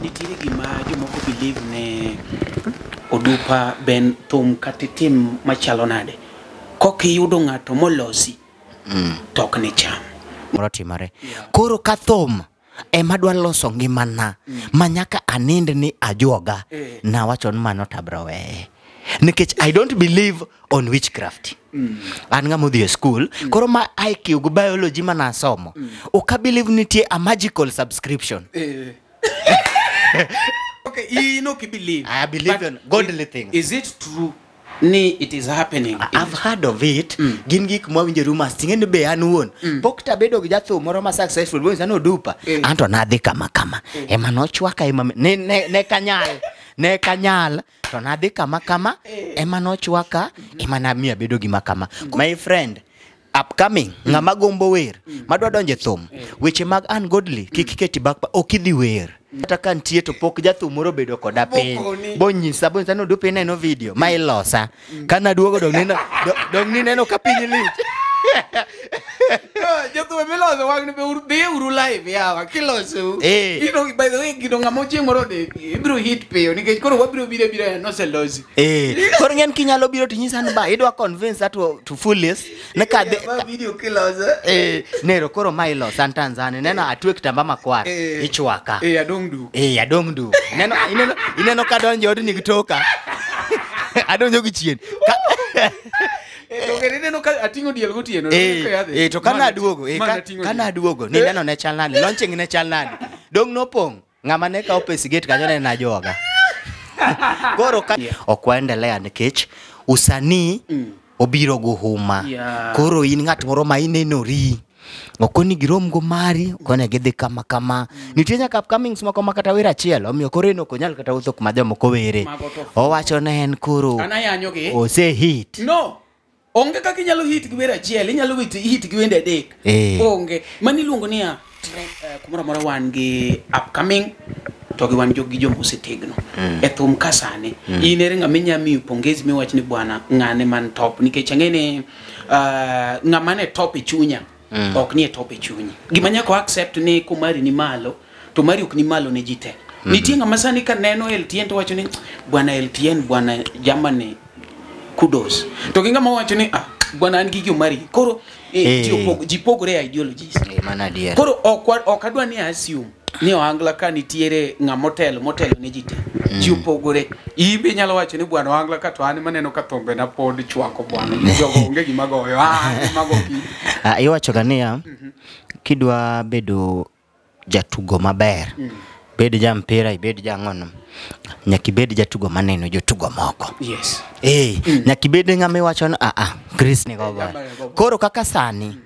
nitire gima jomoko believe ne Dupa ben thum kata tim machalo nade kokiyudo ng'ato molosi tok ne cham moro timore koro ka thum ema dwa loso ngimana manyaka anind ni ajuoga na wacho ni mano tabro weye nikech I don't believe on witchcraft. An ngamo dhi e school koro ma IQ go biology mana asomo ok believe nitie a magical subscription. Okay, you know, believe. I believe in godly things. Is it true? It is happening. I've heard of it. Gin gik mawinjo rumors ting'e be an wuon. Pok tabedo gi jathum moro ma successful boys ano Dupa. Anto nadhi kama ema nochwaka ema ne kanyal to nadhi kama ema nochwaka ema na miya bedo gi makama. My friend upcoming ng'ama gombo wer madwa donje thum weche mag ungodly kik keti bakpa okidhi wer kata kan tie to pok jathum moro bedo koda piny bonyisa no Dupa neno video ma ilosa kana duogo dong ni neno ka piny lich jathum meloso wagni be urde uru live yawa kiloso by the way gido ng'amo chieng' moro de ibiro hit peyo nikech koro wabiro bira no selosi koro ng'en kinyalo biro tinyisa ni ba idwa convince that to fullest na ka video kiloso nero koro ma ilosa Tanzania neno atwe kitamba makwar ichwaka adong du ineno ka donjo od ni gitoka adonjo gi chien to kana duogo ni neno ne chalnani launching ne chalnani dong no pong ng'ama ne ka opesi gate kanyo ne na joga koro okwaendelea nikech usanii obiro go huma koro in ng'at moro ma inenori okoni girom go mari okone gidhi kama nitie nyaka upcomings moko makata wera achiel omiyo koro eno konyal kata wuotho kuma jomoko were owacho ne en koro ose hit no onge kaka inyalo hit gi wera achiel inyalo hit gi wende adek onge mani luongo ni kumora mora wan gi upcoming to gi wan jogi mosetegno e thum kasane inere ng'ama nyami pongezi mi wach ni bwana ng'ane man top nikech ang'ene ng'ama ne top e chunya ok ni e top e chunyi gima nyako accept ni kumari ni malo to mari ok ni malo ne jite nitie ng'ama sani ka neno LTN to wacho ni bwana LTN bwana jamani kudos to ginga ma wacho ni bwana an gigi mari koro jipogore ideologies mana dier koro ok adwa ni assume ni oangla ka nitiere motelo ne jite jipogore ibe nyalo wacho ni bwana oangla ka to an maneno ka thombe na pod chwako bwana jogo onge gima goyo mago ki iwacho gania kidwa bedo jatugo maber bed ja mpira ibed ja ngono nyaki bed jatugo maneno jotugo moko yes nyaki bed ng'ama wacho no Chris ni go koro kaka sani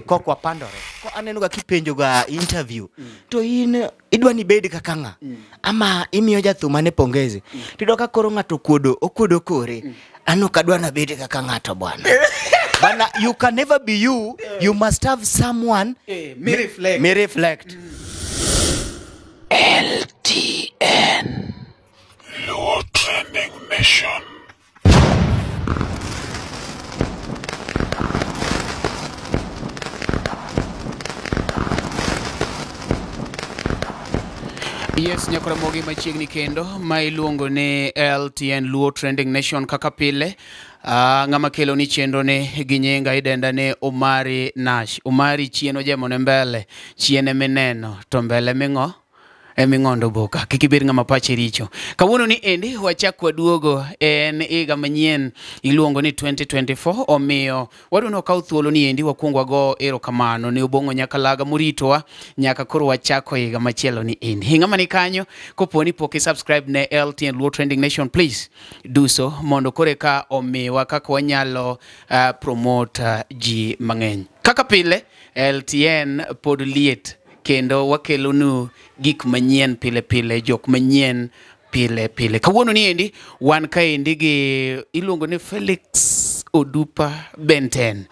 kokwa pandore ko aneno ga kipenjo ga interview to in idwa ni bed kaka ng'a ama imiyo jathum mane pongezi tidoka koro ng'ato okuodo kore ano kadwa na bed kaka ng'ato bwana bana you can never be you must have someone may reflect LTN Luo Trending Mission. Yes, nyakora mogi machiegni kendo ma iluongo ni LTN Luo Trending Nation kaka pile. Ng'ama kelo ni chendo ne ginyenga idenda ne Omari Nash. Omari chieno jemone mbele, chiene meneno, to mbele ming'o eming'ondo boka kikibir ng'ama pache richo. Kawuono ni endi wachakwa duogo en iga manyien iluongo ni 2024 omiyo waduno kaw thuolo ni endi wakuongwa go erokamano ne obongo nyaka laga muritowa nyaka koro wachako iga machielo ni endi. Ng'ama ni kanyo koponi pok subscribe ne LTN Luo Trending Nation please do so mondo kore ka omiwa kaka wanyalo promote ji mang'eny. Kaka pile LTN pod liet kendo wakelo nu gik manyien pile jok manyien pile kawuono ni endi wan ka endi gi iluongo ni Felix Dupa Benten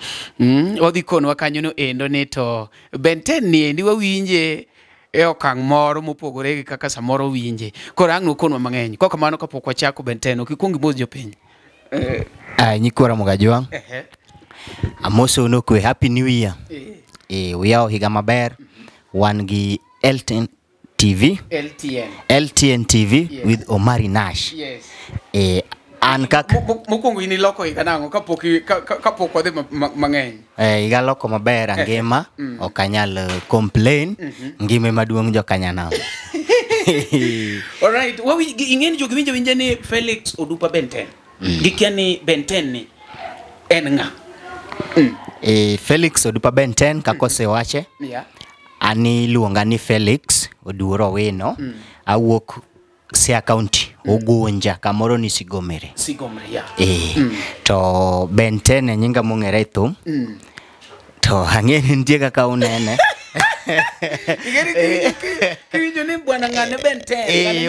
odhi konwa kanyo no endo ni to Benten ni endi wawinje e okang' moro mopogore gi kaka samoro winje koro ang' nokonwa mang'eny koko kamano kapok wachako Benten okikuongi mos jopiny nyikora mogajwang amoso no kwe happy new year we are higa maber wan gi LTN TV. LTN TV with Omari Nash. Yes. An kaka mokwongo ini loko higa nango kapok wadhi mang'eny. Higa loko maber angima ok anyal complain ngime maduong' jokanyana. Alright, ing'eni jogi winjo ni Felix Odupa Benten. Gikia ni Benten ni en ng'a? Felix Odupa Benten kakose wache. Yeah. Ani luonga ni Felix Oduoro Weno. Awuok Siaya County, Ugunja, kamoro ni Sigomere. Yeah. To Benten e nyinga mong'ere thum. To ang'eni nitie kaka unene. Kiwinjo ni bwana ng'ane Benten.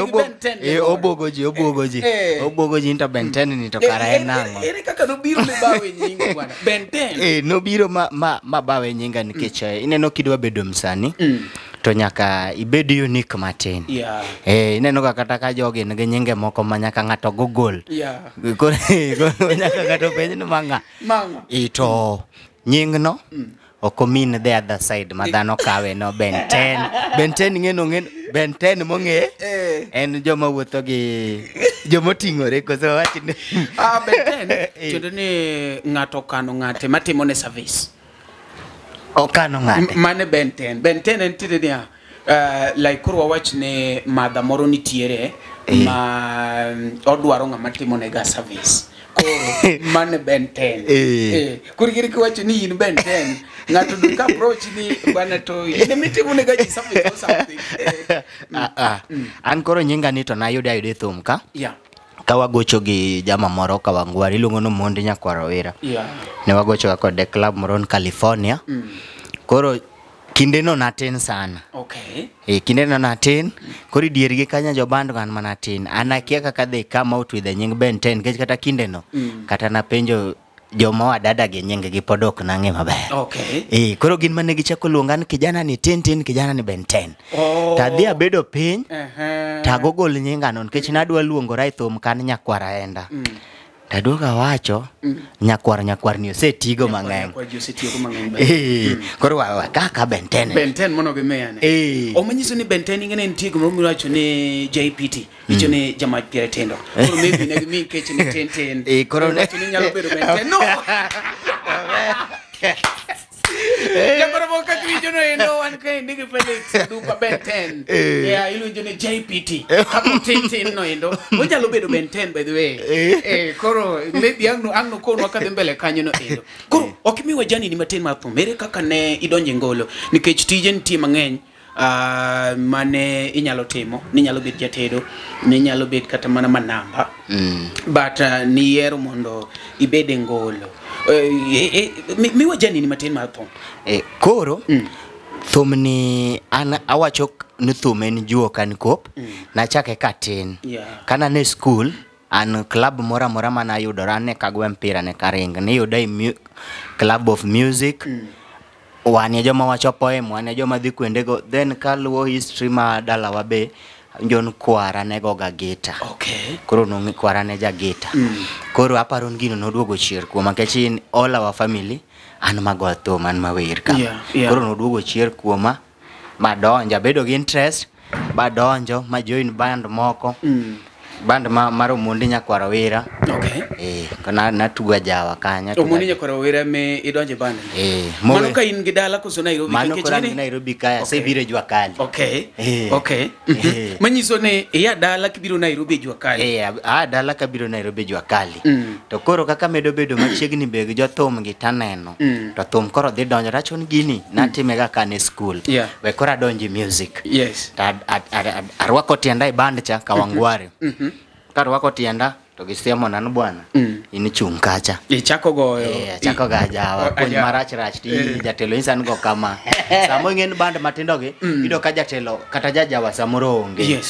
Obogo ji into Benten ni to kara en nang'o. Ere kaka nobiro ne bawe nyinga bwana Benten. Nobiro ma bawe nyinga nikech ineno kidwa bedo msani. To nyaka ibed unique matin. Yeah. Ineno kata ka jogi nigi nyinge moko ma nyaka ng'ato Google. Yeah. Koro nyaka ng'ato penj ni manga. To nyingno oko mean the other side madhano kawe no Benten ng'eno Benten mong'e en joma wuotho gi joma ting'ore koso wachne. Benten kendo ni ng'ato kano ng'ate matimo ne service. Okano ng'ate mane Benten en tide dia like kuro wach ne madha moro nitiere ma odwaro ng'ama timo ne ga service. Koro mane Benten. Kuri giri kwacho ni in Benten ng'ato duka approach ni bwana to ine mitimo ne ga service or something. An koro nyinga ni to nayude thum ka. Yeah. Kawagocho gi jama moro Kawangware iluongo no Mondi Nyakwaro Wera. Yeah. Ne wagocho kod club moro in California. Koro kinde no natin sana. Okay. Kinde no natin. Koro diergi kanya jo band gan manatin. Anakia kaka they come out with the nying Benten kech kata kinde no. Kata napenjo joma wadada gi nying gi podok nange maber. Okay. Koro gin mane gichako luonga ni kijana ni Tintin, kijana ni Benten. Tadhi abedo piny. Tagogol nyinga non kech nadwa luongora e thum kan Nyakwara enda. Taduoga wacho nyakwar ni osetigo mang'eny. Koro kaka Benten mono gemeyane. Omanyiso ni Benten ingene ntigo momi wacho ni JPT icho ni jama piere tendo. Koro maybe ne gimi kech ni Tintin. Koro ne nyalo bedo Benten. No. Jakoro boka kiwinjo no endo wan kae nigi Felix Dupa Benten. Iluonjo ni JPT. Kapo Tintin no endo. Onyalo bedo Benten by the way. Koro maybe angno kono kadhi mbele kanyo no endo. Koro okimiwa jani ni matin mar thum. Ere kaka ne idonje ngolo nikech tije nitie mang'eny mane inyalo timo, ni nyalo bet jatedo, ni nyalo bet kata mana manamba. But niero mondo ibede ngolo. Miwa jani ni matin mar thum. Koro thum ni an awacho ni thum en juo kan kop. Nachake katin. Kana ne school an club mora mana yudora ne kagwe mpira ne karing ni yuda club of music. Wane joma wacho poem, wane joma dhi kwendego. Then kaluwo history ma dala wabe Jon Kwara ne goga gita. Okay. Koro no Kwara ne ja gita. Koro aparon gino noduogo chier kuoma kechin all our family an mago thum an mawer ka. Koro noduogo chier kuoma madonja bedo gi interest badonjo ma join band moko. Band maro Mondi Nyakwaro Wera. Okay. Kana natuga jawa kanya. Mondi Nyakwaro Wera me idonje band. Mano ka in gidala koso Nairobi mano kora in Nairobi kaya se biro jua kali. Okay. Manyiso ne ya dala kibiro Nairobi jua kali. Dala ka biro Nairobi jua kali. To koro kaka medo bedo machiegni beg jo thum gi taneno. To thum koro dhi donjo rachon gini natime ga kane school. We kora donji music. Yes. Arwako tienda e band cha Kawangware. Karwako tienda to gisiemo nan bwana ini chung kacha chako goyo chako ga jawa kony marach ti jatelo insan go kama samo ng'en band matindo gi ido ka jatelo kata jajawa samoro onge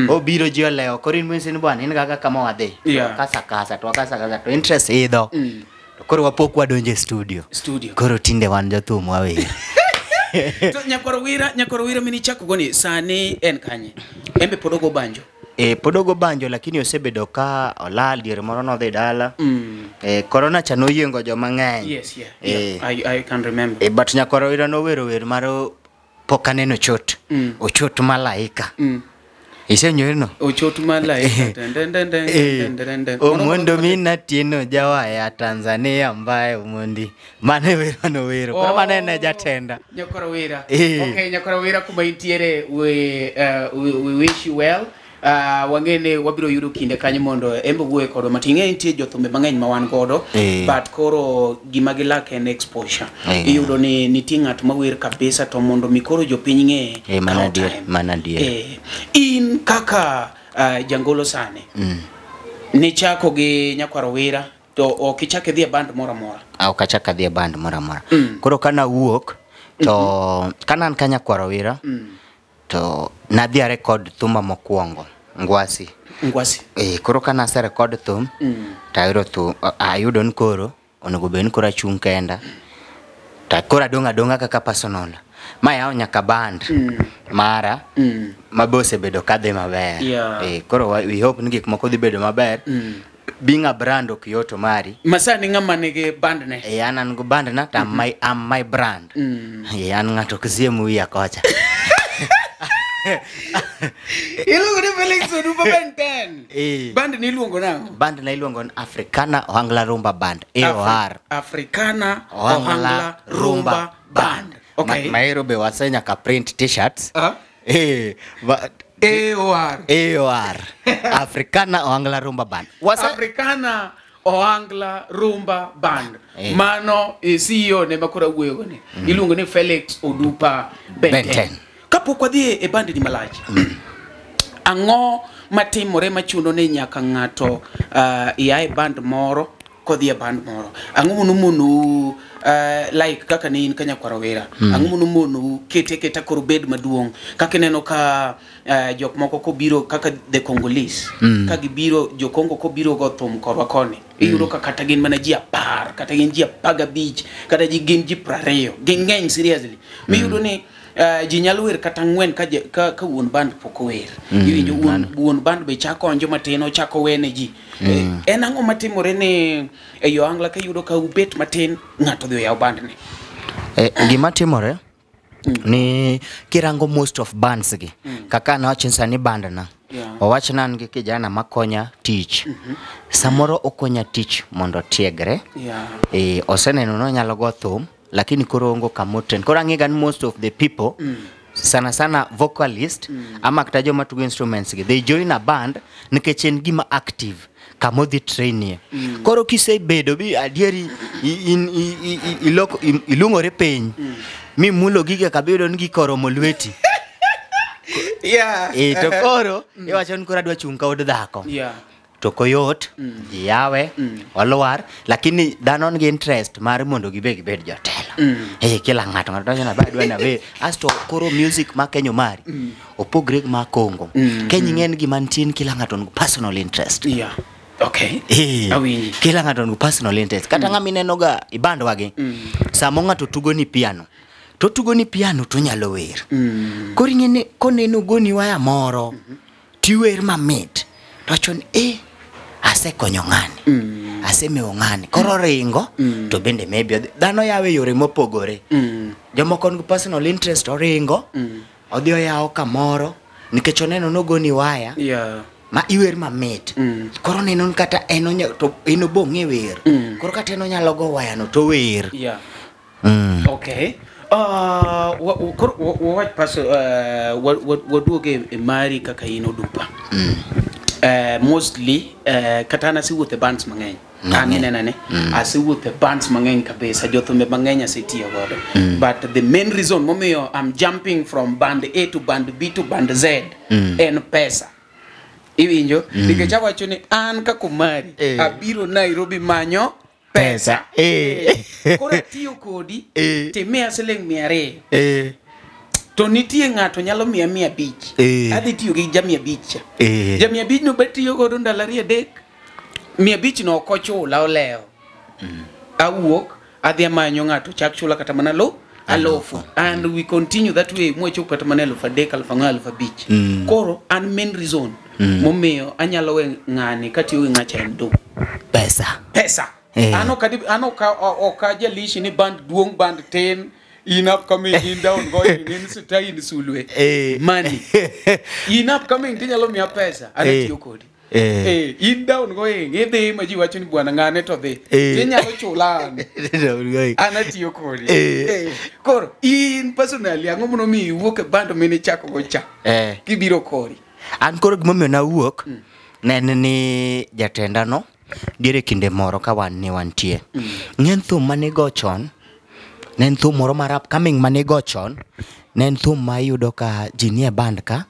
obiro ji oleo korin mwensin bwana in gaga kama wadhi kasa to interest idho to koro wapok wadonje studio koro tinde wan jothum wawer. To Nyakwaro Wera mini chako goni sani en kanye embe podogo banjo. Podogo banjo lakini osebedo ka olal diere moro no dhi dala. Corona cha noyiengo joma ng'eny. Yes, I can remember. But Nyakwaro Wera no wero wer maro pok aneno chot. Ochot malaika. Isenyo no? Ochot malaika. Omondo mina tieno jawa ya Tanzania ambaye umundi. Mane wero no wero. Koro mane ne jatenda. Nyakora wera. Okay, nyakora wera kuma intiere we wish you well. Wangene wabiro yudo kinde kanyo mondo embo wuoye kodo matinge intie jothumbe mang'eny ma wan godo but koro gima gilak en exposure iyudo ni nitie ng'at mawer kabisa to mondo mikoro jopiny ng'e mana dier in kaka jangolo sane ni chako gi nyakwaro wera to okichake dhi e band moro amora okachaka dhi e band moro amora koro kana wuok to kanan ka nyakwaro wera to nadhi a record thuma mokwongo ngwasi koro kana se record thum tayudo thum ayudo ni koro onego bed ni koro achung' kenda ta koro adonga kaka personal ma yawo nyaka band mara mabose bedo kadhi maber koro we hope ni gik moko dhi bedo maber being a brand ok yot Omari masani ng'ama nigi band ne an go band na ta am my brand an ng'ato kisiemu wiya kocha iluongo ni Felix Dupa Benten band ni iluongo nango band na iluongo ni Africana Ohangla Rumba Band AOR Africana Ohangla Rumba Band okay maero be wasenya ka print t-shirts AOR Africana Ohangla Rumba Band Africana Ohangla Rumba Band mano CEO ne makora wuoyo ne iluongo ni Felix Dupa Benten kapok wadhi e band ni malach ang'o matimore machuno ne nyaka ng'ato iae band moro kodhi e band moro ang'o monu like kaka ne in ka nyakwaro wera ang'o monu keta koro bed maduong' kaka neno ka jok moko kobiro kaka the Congolese ka gibiro jo Congo kobiro go thum korwa koni iyudo ka kata gin mana ji 10 kata gin ji 15 kata gin ji 20 gin ng'eny seriously miyudo ni ji nyalo wer kata ng'wen ka wuon band pok wer iwinjo wuon band be chako onjo matino chako wene ji en ang'o matimore ne e yo Angla ka yudo ka ubet matin ng'ato dhi yaw band ne gima timore ni kirango most of bands gi kaka na wachin sani band na owach nan gi kijana makonya tich samoro okonya tich mondo tiegre oseneno no nyalo go thum lakini koro ongo kamoten koro ang'egan most of the people sana vocalist ama kata joma tugo instruments gi they join a band nikech en gima active kamo dhi training koro kisebedo bi adieri ilungore piny mi mulo gige kabedo ngi koromo lweti to koro iwacho ni koro adwa chung' ka od dhako to koyot yawe olwar lakini dhano ngi interest mar mondo gibed jotelo kila ng'ato na badwa na be asto koro music ma Kenya Omari opogre ma Congo Kenya ng'en gima ntin kila ng'ato ngi personal interest okay awinji kila ng'ato ngi personal interest kata ng'ami neno ga iband wage samo ng'ato tugo ni piano to nyalo wer koro ng'ene koneno goni waya moro tiwer mamit rachon asekonyo ng'ani asemeo ng'ani koro ringo to bende maybe dhano yawe yore mopogore jomoko ngi personal interest oringo odhi oyawo kamoro nikech oneno nogoni waya ma iwer mamit koro neno kata eno bong'e wer koro kata eno nyalo go waya no to wer okay what paso waduoge mari kaka ino Dupa mostly katana si with the bands mang'eny nene asi with the bands mang'eny kabisa jothumbe mang'eny asetiyo godo but the main reason momiyo I'm jumping from band A to band B to band Z en pesa iwinjo nikech awacho ni an kaka Omari abiro Nairobi manyo pesa koro tiyo kodi timia siling 200 to nitie ng'ato nyalo 100 adhi tiyo gi ja 100 ja 100 no betiyo godo ndalo 3 100 no kochula oleo awuok adhi amanyo ng'ato chak chula kata mana alofu and we continue that way mwacho kata mana 3,000 4,000 koro an main reason momiyo anyalo we ng'ani katiyo gi ng'acha endo pesa ano ka jalishi ni band duong band 10 in upcoming, in downgoing, in Sutai, in Sulwe. Money. In upcoming, Tinyalo Mia Pesa, and it's your code. In downgoing, if they image you watching Buanangane to the Tinyalo Cholan, and it's your code. Cor, in personally, I'm going to me work a band of many chakocha. Kibiro Kori. And Korg Mummy na work, Nani Jatenda no, Dire Kinde Moro Kawan ni wantie. Nentu mane gochon, Nentu Moro marap coming mane gochon, Nentu mayudo ka jinie band ka,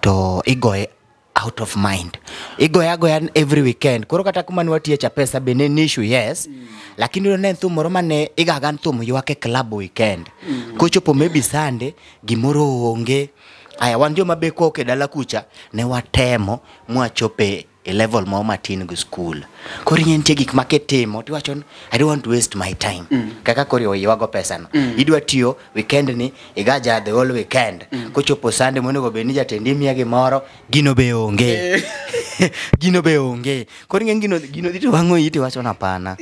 to igoe out of mind. Igoya every weekend. Koro kata kuma niwatie cha pesa bene nishu yes. Lakini ilo nentu moro mane igagan tumu yuake club weekend. Kuchopo maybe Sunday, gimoro onge. Aya wanjo mabeko ke dala kucha ne watemo mwachope a level mo matin go school. Kori niente gik maketimo tiwachon I don't want to waste my time. Kaka kori oyiwago pesa no. Idwa tiyo weekend ni igaja the whole weekend. Kuchopo Sunday monego benija tendimia gimoro gino be onge. Gino be onge. Kori ngeno gino dito wango yiti wachon hapana.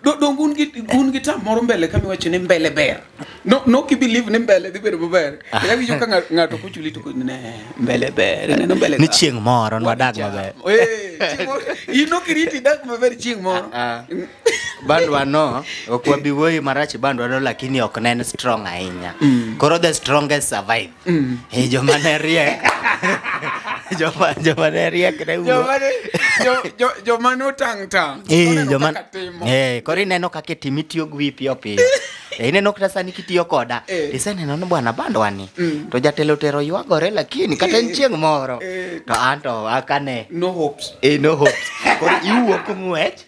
Don't gun gita moro mbele kami wachone mbele ber. No ki believe ne mbele dibero ber. Yawi joka ngato kuchuli to ne mbele ber ne mbele. Ni chieng moro wadag maber. You know kiriti dak maber chieng moro. Bandwa no okwabi woyi marach bandwa no lakini ok nen strong ahinya. Koro the strongest survive. Joma ne riek. Joma ne riek ne uwo. Joma no tang. Joma. Kori neno kake timitiyo gwi piyo. Ineno kata sani kitiyo koda. Iseneno no bwana bandwa ni. To jatelo tero ywagore lakini kata chieng moro. To anto akane. No hopes. No hopes. Kori iwuok ng'wech.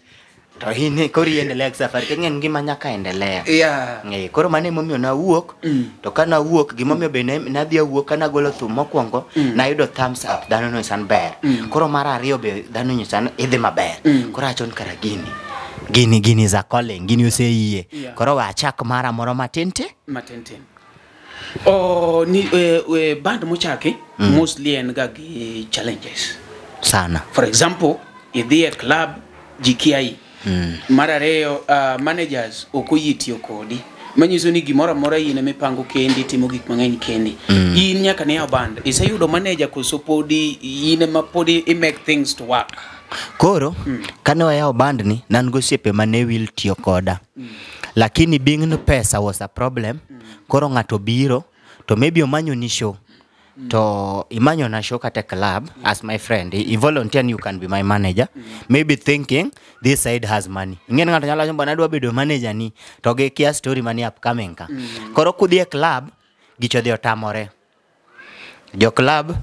To hine kori endelea safari kengen ngima nyaka endelea. Koro mane momiyo na wuok. To kana wuok gimomiyo be na dhi wuok kana golo thum mokwongo na yudo thumbs up dhano no san ber. Koro mar ariyo be dhano nyisan idhi maber. Koro achon kara gini za calling gini useyie. Koro wachak mara moro matente. Ni band mochaki mostly en ga gi challenges sana. For example, idhi a club jikiai marareo managers okoyitio kodi manyiso ni gimora mora yine mipango kendi timo gik mang'eny kendi. In nyaka ne band isayudo manager koso podi yine mapodi I make things to work. Koro kane wayao band ni nan gosiepe mane will tiyo koda. Lakini being no pesa was a problem. Koro ngato biro to maybe omanyo ni show. To imanyo na show kata club as my friend. He volunteer and you can be my manager. Maybe thinking this side has money. Ngene ngato nyalo jomba nadwa bedo manager ni to ge kia story mani upcoming ka. Koro kudhi club gicho dhi otamore. Jo club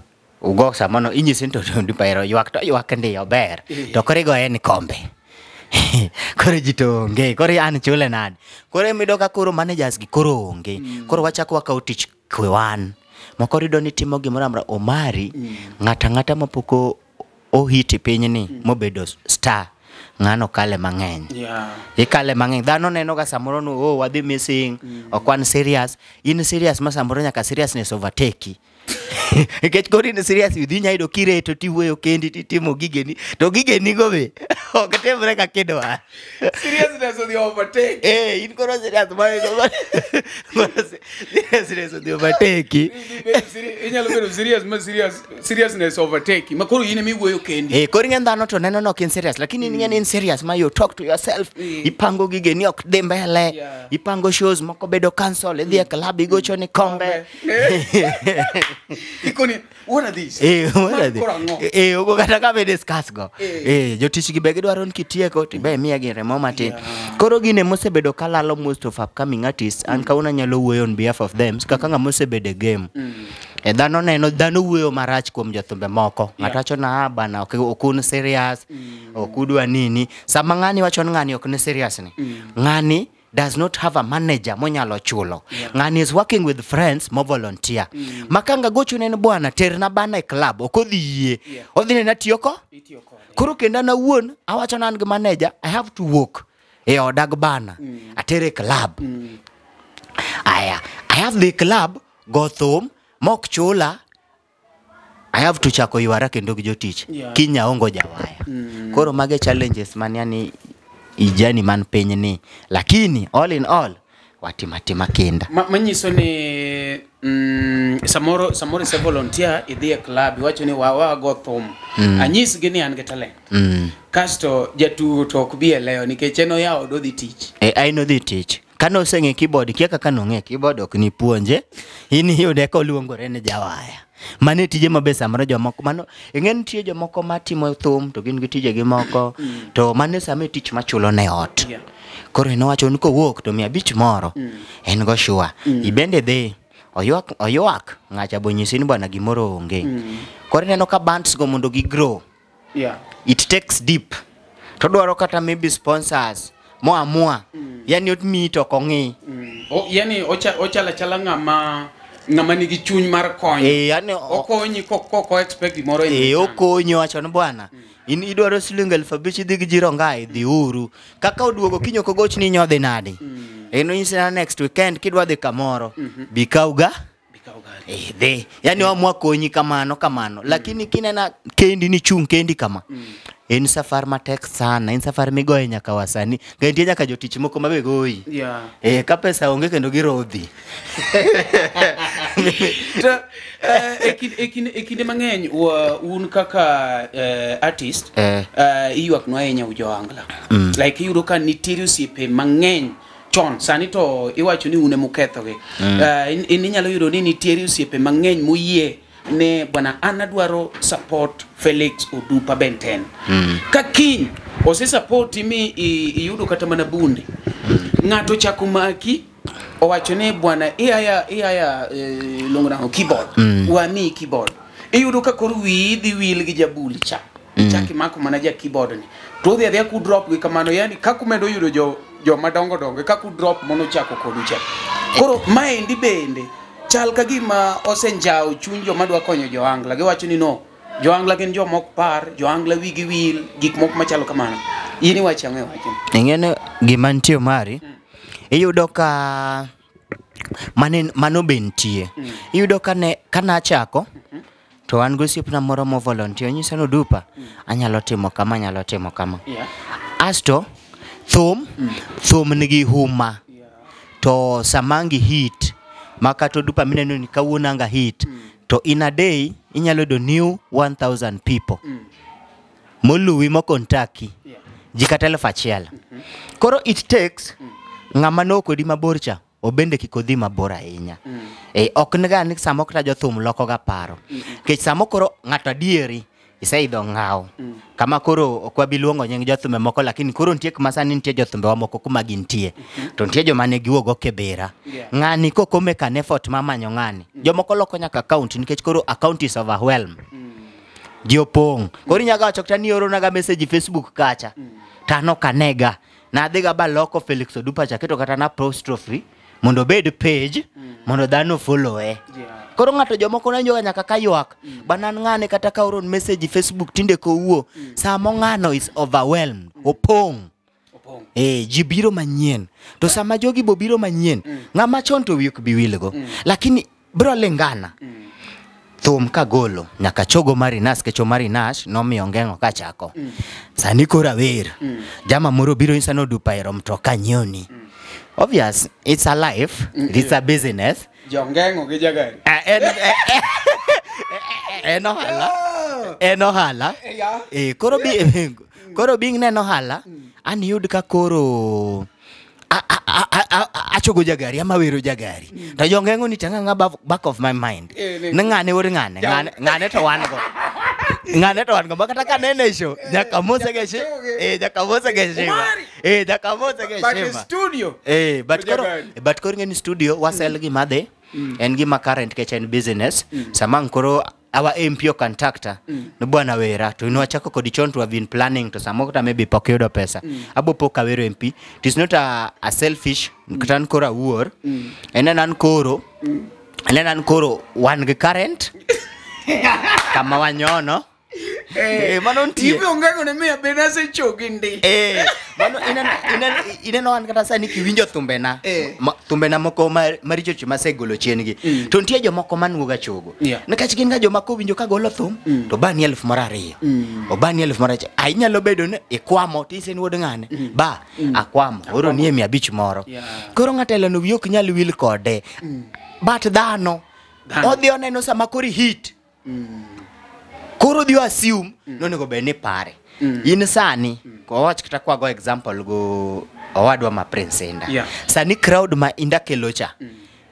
ugo samano inyisinto Dupa ero ywak ndiyo ber. To koro igo en kombe. Koro jito onge. Koro an chule nadi. Koro emidoka koro managers gi koro onge. Koro wachako wakao tich kwewan. Mokorido ni timo gimora Omari ngata mapoko ohiti piny ni mobedo star ngano kale mang'eny. Ikale mang'eny dhano neno ga samoro no wadhi missing okwan serious. In serious ma samoro nyaka seriousness overtake. Ikech kori ni serious udhi nyaido kireto tiwuoyo kendi titimo gigeni to gigeni go be ok temre ka kidwa. Seriousness of the overtake. In koro serious ma seriousness of the overtake. Inyalo bedo serious ma seriousness overtake. Makoro yine miwuoyo kendi. Koro ng'en dhano to neno no kin serious lakini ng'en in serious ma you talk to yourself. Ipango gigeni ok dhi mbele. Ipango shows moko bedo cancel idhi club igocho ni kombe. Ikoni what are these? What are they? Ogo kata ka be discuss go. Jotich gi be gidwaro ni kitieko tibe miya gi remo matin. Koro gine mosebedo kalalo most of upcoming artists and kauna nyalo wuoyo on behalf of them kaka mosebedo game. Dhano neno dhano wuoyo marach kuom jothumbe moko. Ng'atacho na bana okun serious, okudwa nini. Sama ng'ani wacho ng'ani ok ne serious ni. Ng'ani does not have a manager monyalo chulo. Ng'ani is working with friends mo volunteer. Makanga gocho neno bwana terna bana e club okodhiye. Odhi na tiyoko? Koro kenda na wuon awacho nan gi manager I have to work. Odag bana atere club. Aya I have the club go thum mok chula. I have to chako yuara kendo gi jotich. Kinya ongo jawaya. Koro mage challenges man yani ijani man piny ni. Lakini all in all watimatima kinda. Manyiso ni samoro se volunteer idhi e club iwacho ni wa go thum. Anyis gi ni an gi talent. Kasto jatugo to ok bi eleyo nikech eno yawo do dhi tich. Ai no dhi tich. Kano seng'e keyboard kia kaka nong'e keyboard ok ni puonje. In yude ka oluongore ne jawaya. Mane tije mabe samoro jomoko mano ing'en tie jomoko matimo thum to gin gi tije gi moko to mane same tich machulo ne ot. Koro nowacho ni kowuok to 500 moro en go shua ibende dhi oyuak ng'acha bonyisi ni bwana gimoro onge. Koro neno ka bands go mondo gi grow it takes deep to dwaro kata maybe sponsors moamua yani otmi to kongi yani ochala ng'ama nigi chuny mar konyo yani okonyi ko expect moro okonyo acho bwana in idwaro siling 5,000 dhi gi jirongai dhi uru kaka oduogo kinyo kogoch ni nyodhi nadi eno insana next weekend kidwa dhi kamoro bikauga dhi yani wamwa konyi kamano lakini kinena kendi ni chung kendi kama en safar matek sana en safar migoye nyaka wasani gantie nyaka jotich moko mabe goyi ka pesa onge kendo girodhi to ekinde mang'eny un kaka artist iyuak no ahinya ujoangla like iyudo ka nitiere osiepe mang'eny chon sani to iwacho ni une muketho gi inyalo yudo ni nitiere osiepe mang'eny moyie ne bwana anadwaro support Felix Dupa Benten ka kiny ose support mi iyudo kata mana bunde ng'ato chako maki owacho ne bwana iya longona keyboard wami keyboard iyudo ka koro dhi wil gi jabuli chaki mako mana ja keyboard ni to dhi ku drop gi kamano yani kakumedo yudo jo madongo ka ku drop mono chako kodu cha koro maendi bende chal ka gima osenjao chuny joma dwa konyo joangla giwacho ni no joangla gin joma ok par joangla wigi wil gik moko machalo kamano ini wacho ang'e wacho ing'ene gima nitie Omari iyudo ka mano bentie iyudo ka ne kana chako to an gosiepna moro mo volunteer nyisa no Dupa anyalo timo kama asto thum nigi huma to samangi hit makato Dupa mineno ni kawuonanga hit to in a day inyalo do new 1,000 people moluwi mo kontaki jikata 1,000 koro it takes ng'ama nokodi maborcha obende kikodhi mabor ahinya ok niga ni samo kata jothum loko ga paro kech samo koro ng'ato adieri iseidho ng'aw kama koro okwabi luongo nying jothumbe moko lakini koro nitie kuma sani nitie jothumbe wa moko kuma gintie to nitie joma ne giwogo kebera ng'ani kokome kan effort mamanyo ng'ani jomoko loko nyaka account nikech koro account is overwhelmed jiopong koro nyaga wacho kata ni oro naga message Facebook kacha tano kanega na adhiga ba loko Felix Dupa chaketo kata na apostrophe mondo bed page mondo dhano follow koro ng'ato jomoko nanyoga nyaka kayuak banan ng'ane kata ka oron message Facebook tinde kowuo samo ng'ano is overwhelmed opong jibiro manyien to sama jogi bobiro manyien ng'ama chon to wiok biwilgo lakini bro lengana thum kagolo nyaka chogo Omari Nash kecho Omari Nash nomiyo ngeng'o kachako sani kora wer jama moro biro insano Dupa ero mtoka nyoni obvious it's a life it's a business jongengo gi jagari eno hala koro bing neno hala an yud ka koro achogo jagari ama wero jagari to jongengo ni tanga back of my mind ngane ori ngane to wan go makata kanene show jakamose geshe jakamose geshe but studio but koro ngeni studio wasel gi madhe en gima current kechen business samang koro our MP contactor no bwana wera to ino achako kodi chon to have been planning to samokta maybe pokedo pesa abo poka wero MP it is not a selfish kutan kora war enan koro wan ge current kama wanyono Mano ntie. Ibe ongango ne miya bena se chogi ndi. Mano ineno an kata sani kiwinjo thumbena. Thumbena moko maricho chima segolo chien gi. To ntie jomoko manuoga chogo. Nikech gin ga joma kowinjo ka golo thum to bani 2,200. O bani 1,200. Ai nyalo bedo ne ikwamo tisen wuod ngane. Ba akwamo. Oro nie 500 moro. Koro ngatelo no wiok nyal wil kode. But dhano odhi oneno sama kori hit. Koro dio assume nonego be ni pare. In sani ko wach kata kwa go example go owadwa ma Prince Inda. Sani crowd ma Inda kelocha.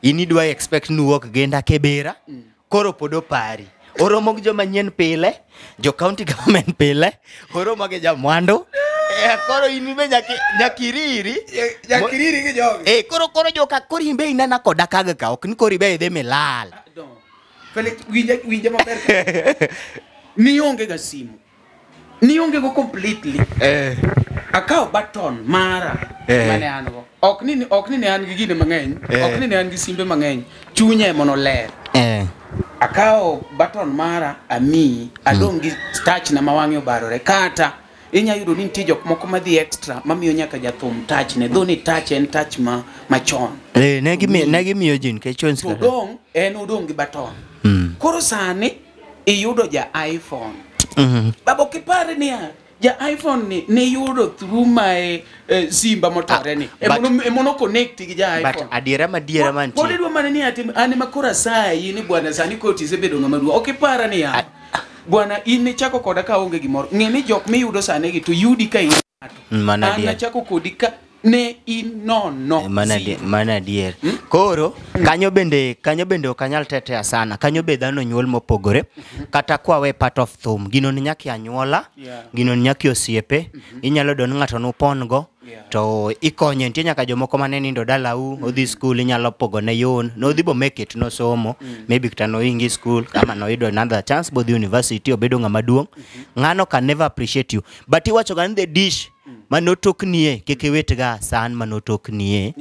In idwa expect nu wok genda kebera. Koro podo pari. Oromo gi joma nyien pile, jo county government pile, oromo gi jamwando. Koro inime nyakiriri gi jogi. Koro joka koro imbe inana koda kaga ka ok ni koro ibe idhe milal. Felix winja maber. Ni onge ga simu. Ni onge go completely. Akaw baton mara mane an go. Ok ni ne an gi gine mang'eny, ok ni ne an gi simbe mang'eny. Chunye mono ler. Akaw baton mara ami adong gi touch na mawange obarore kata inya yudo ni nitie jok moko madhi extra mamiyo nyaka jathum touch ne dhoni touch en touch machon. Negi miyo jin ke chon ska. Udong gi baton. Koro sani iyudo ja iPhone. Babo kipare ni ja iPhone ni yudo through my simba motore ni. Emono connect gi ja iPhone. But adiera mantie. Pode dwa mane ni ati ani makora sai ni bwana sani koti sebedo ngama dwa. Okipara ni bwana in chako koda ka onge gimoro. Ngeni jok mi yudo sane gi to yudi ka in. Ana chako kodi ka ne in no. Mana dier. Koro kanyo bende okanyal tetea sana. Kanyo be dhano nyuol mopogore. Kata kwa we part of thum. Gino ni nyaki anyuola. Gino ni nyaki osiepe. Inyalo don ng'ato nupon go. To ikonye ntie nyaka jomoko mane nindo dalau. Odhi school inyalo pogo ne yon. No dhibo make it no somo. Maybe kita no ingi school. Kama no ido another chance. Bodhi university obedo nga maduong. Ngano can never appreciate you. But iwacho gani the dish. Manotok niye kekewetga san manotok niye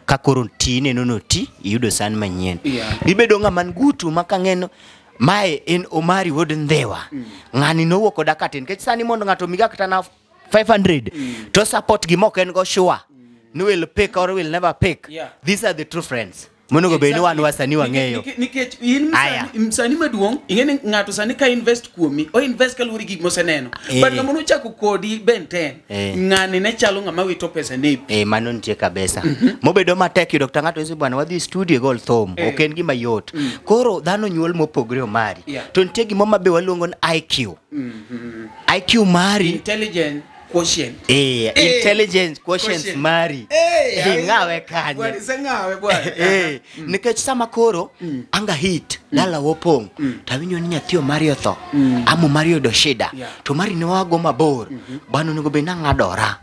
kakoro tine nono ti iyudo san manyien ibedo nga man gutu makangeno mae en Omari wod Ndhewa ngani no koda katin kech sani mondo ngato miga kata na 500 to support gimoko en go sure no will pick or will never pick. These are the true friends. Mono go be no one wasani wangeyo nikech in sani maduong ingene ngato sani ka invest kuomi o invest ka luri gik moseneno but ngamono chako kodi Benten ngani ne chalo ngama wito pesa ne mano ntie kabisa mobedo matek yudo kata ngato isi bwana wadhi studio gol thom ok en gima yot koro dhano nyuol mopogre Omari to ntie gimo mabe waluongo ni IQ mari intelligent quotient. Intelligence quotient mari. Ngawe kanye. Bwana sengawe bwana. Nikech sama koro anga hit lala wopong. Tawinyo ni nyathi Omari otho. Amo Omari odo shida. To Omari ne wago mabor. Bano nego be nangadora.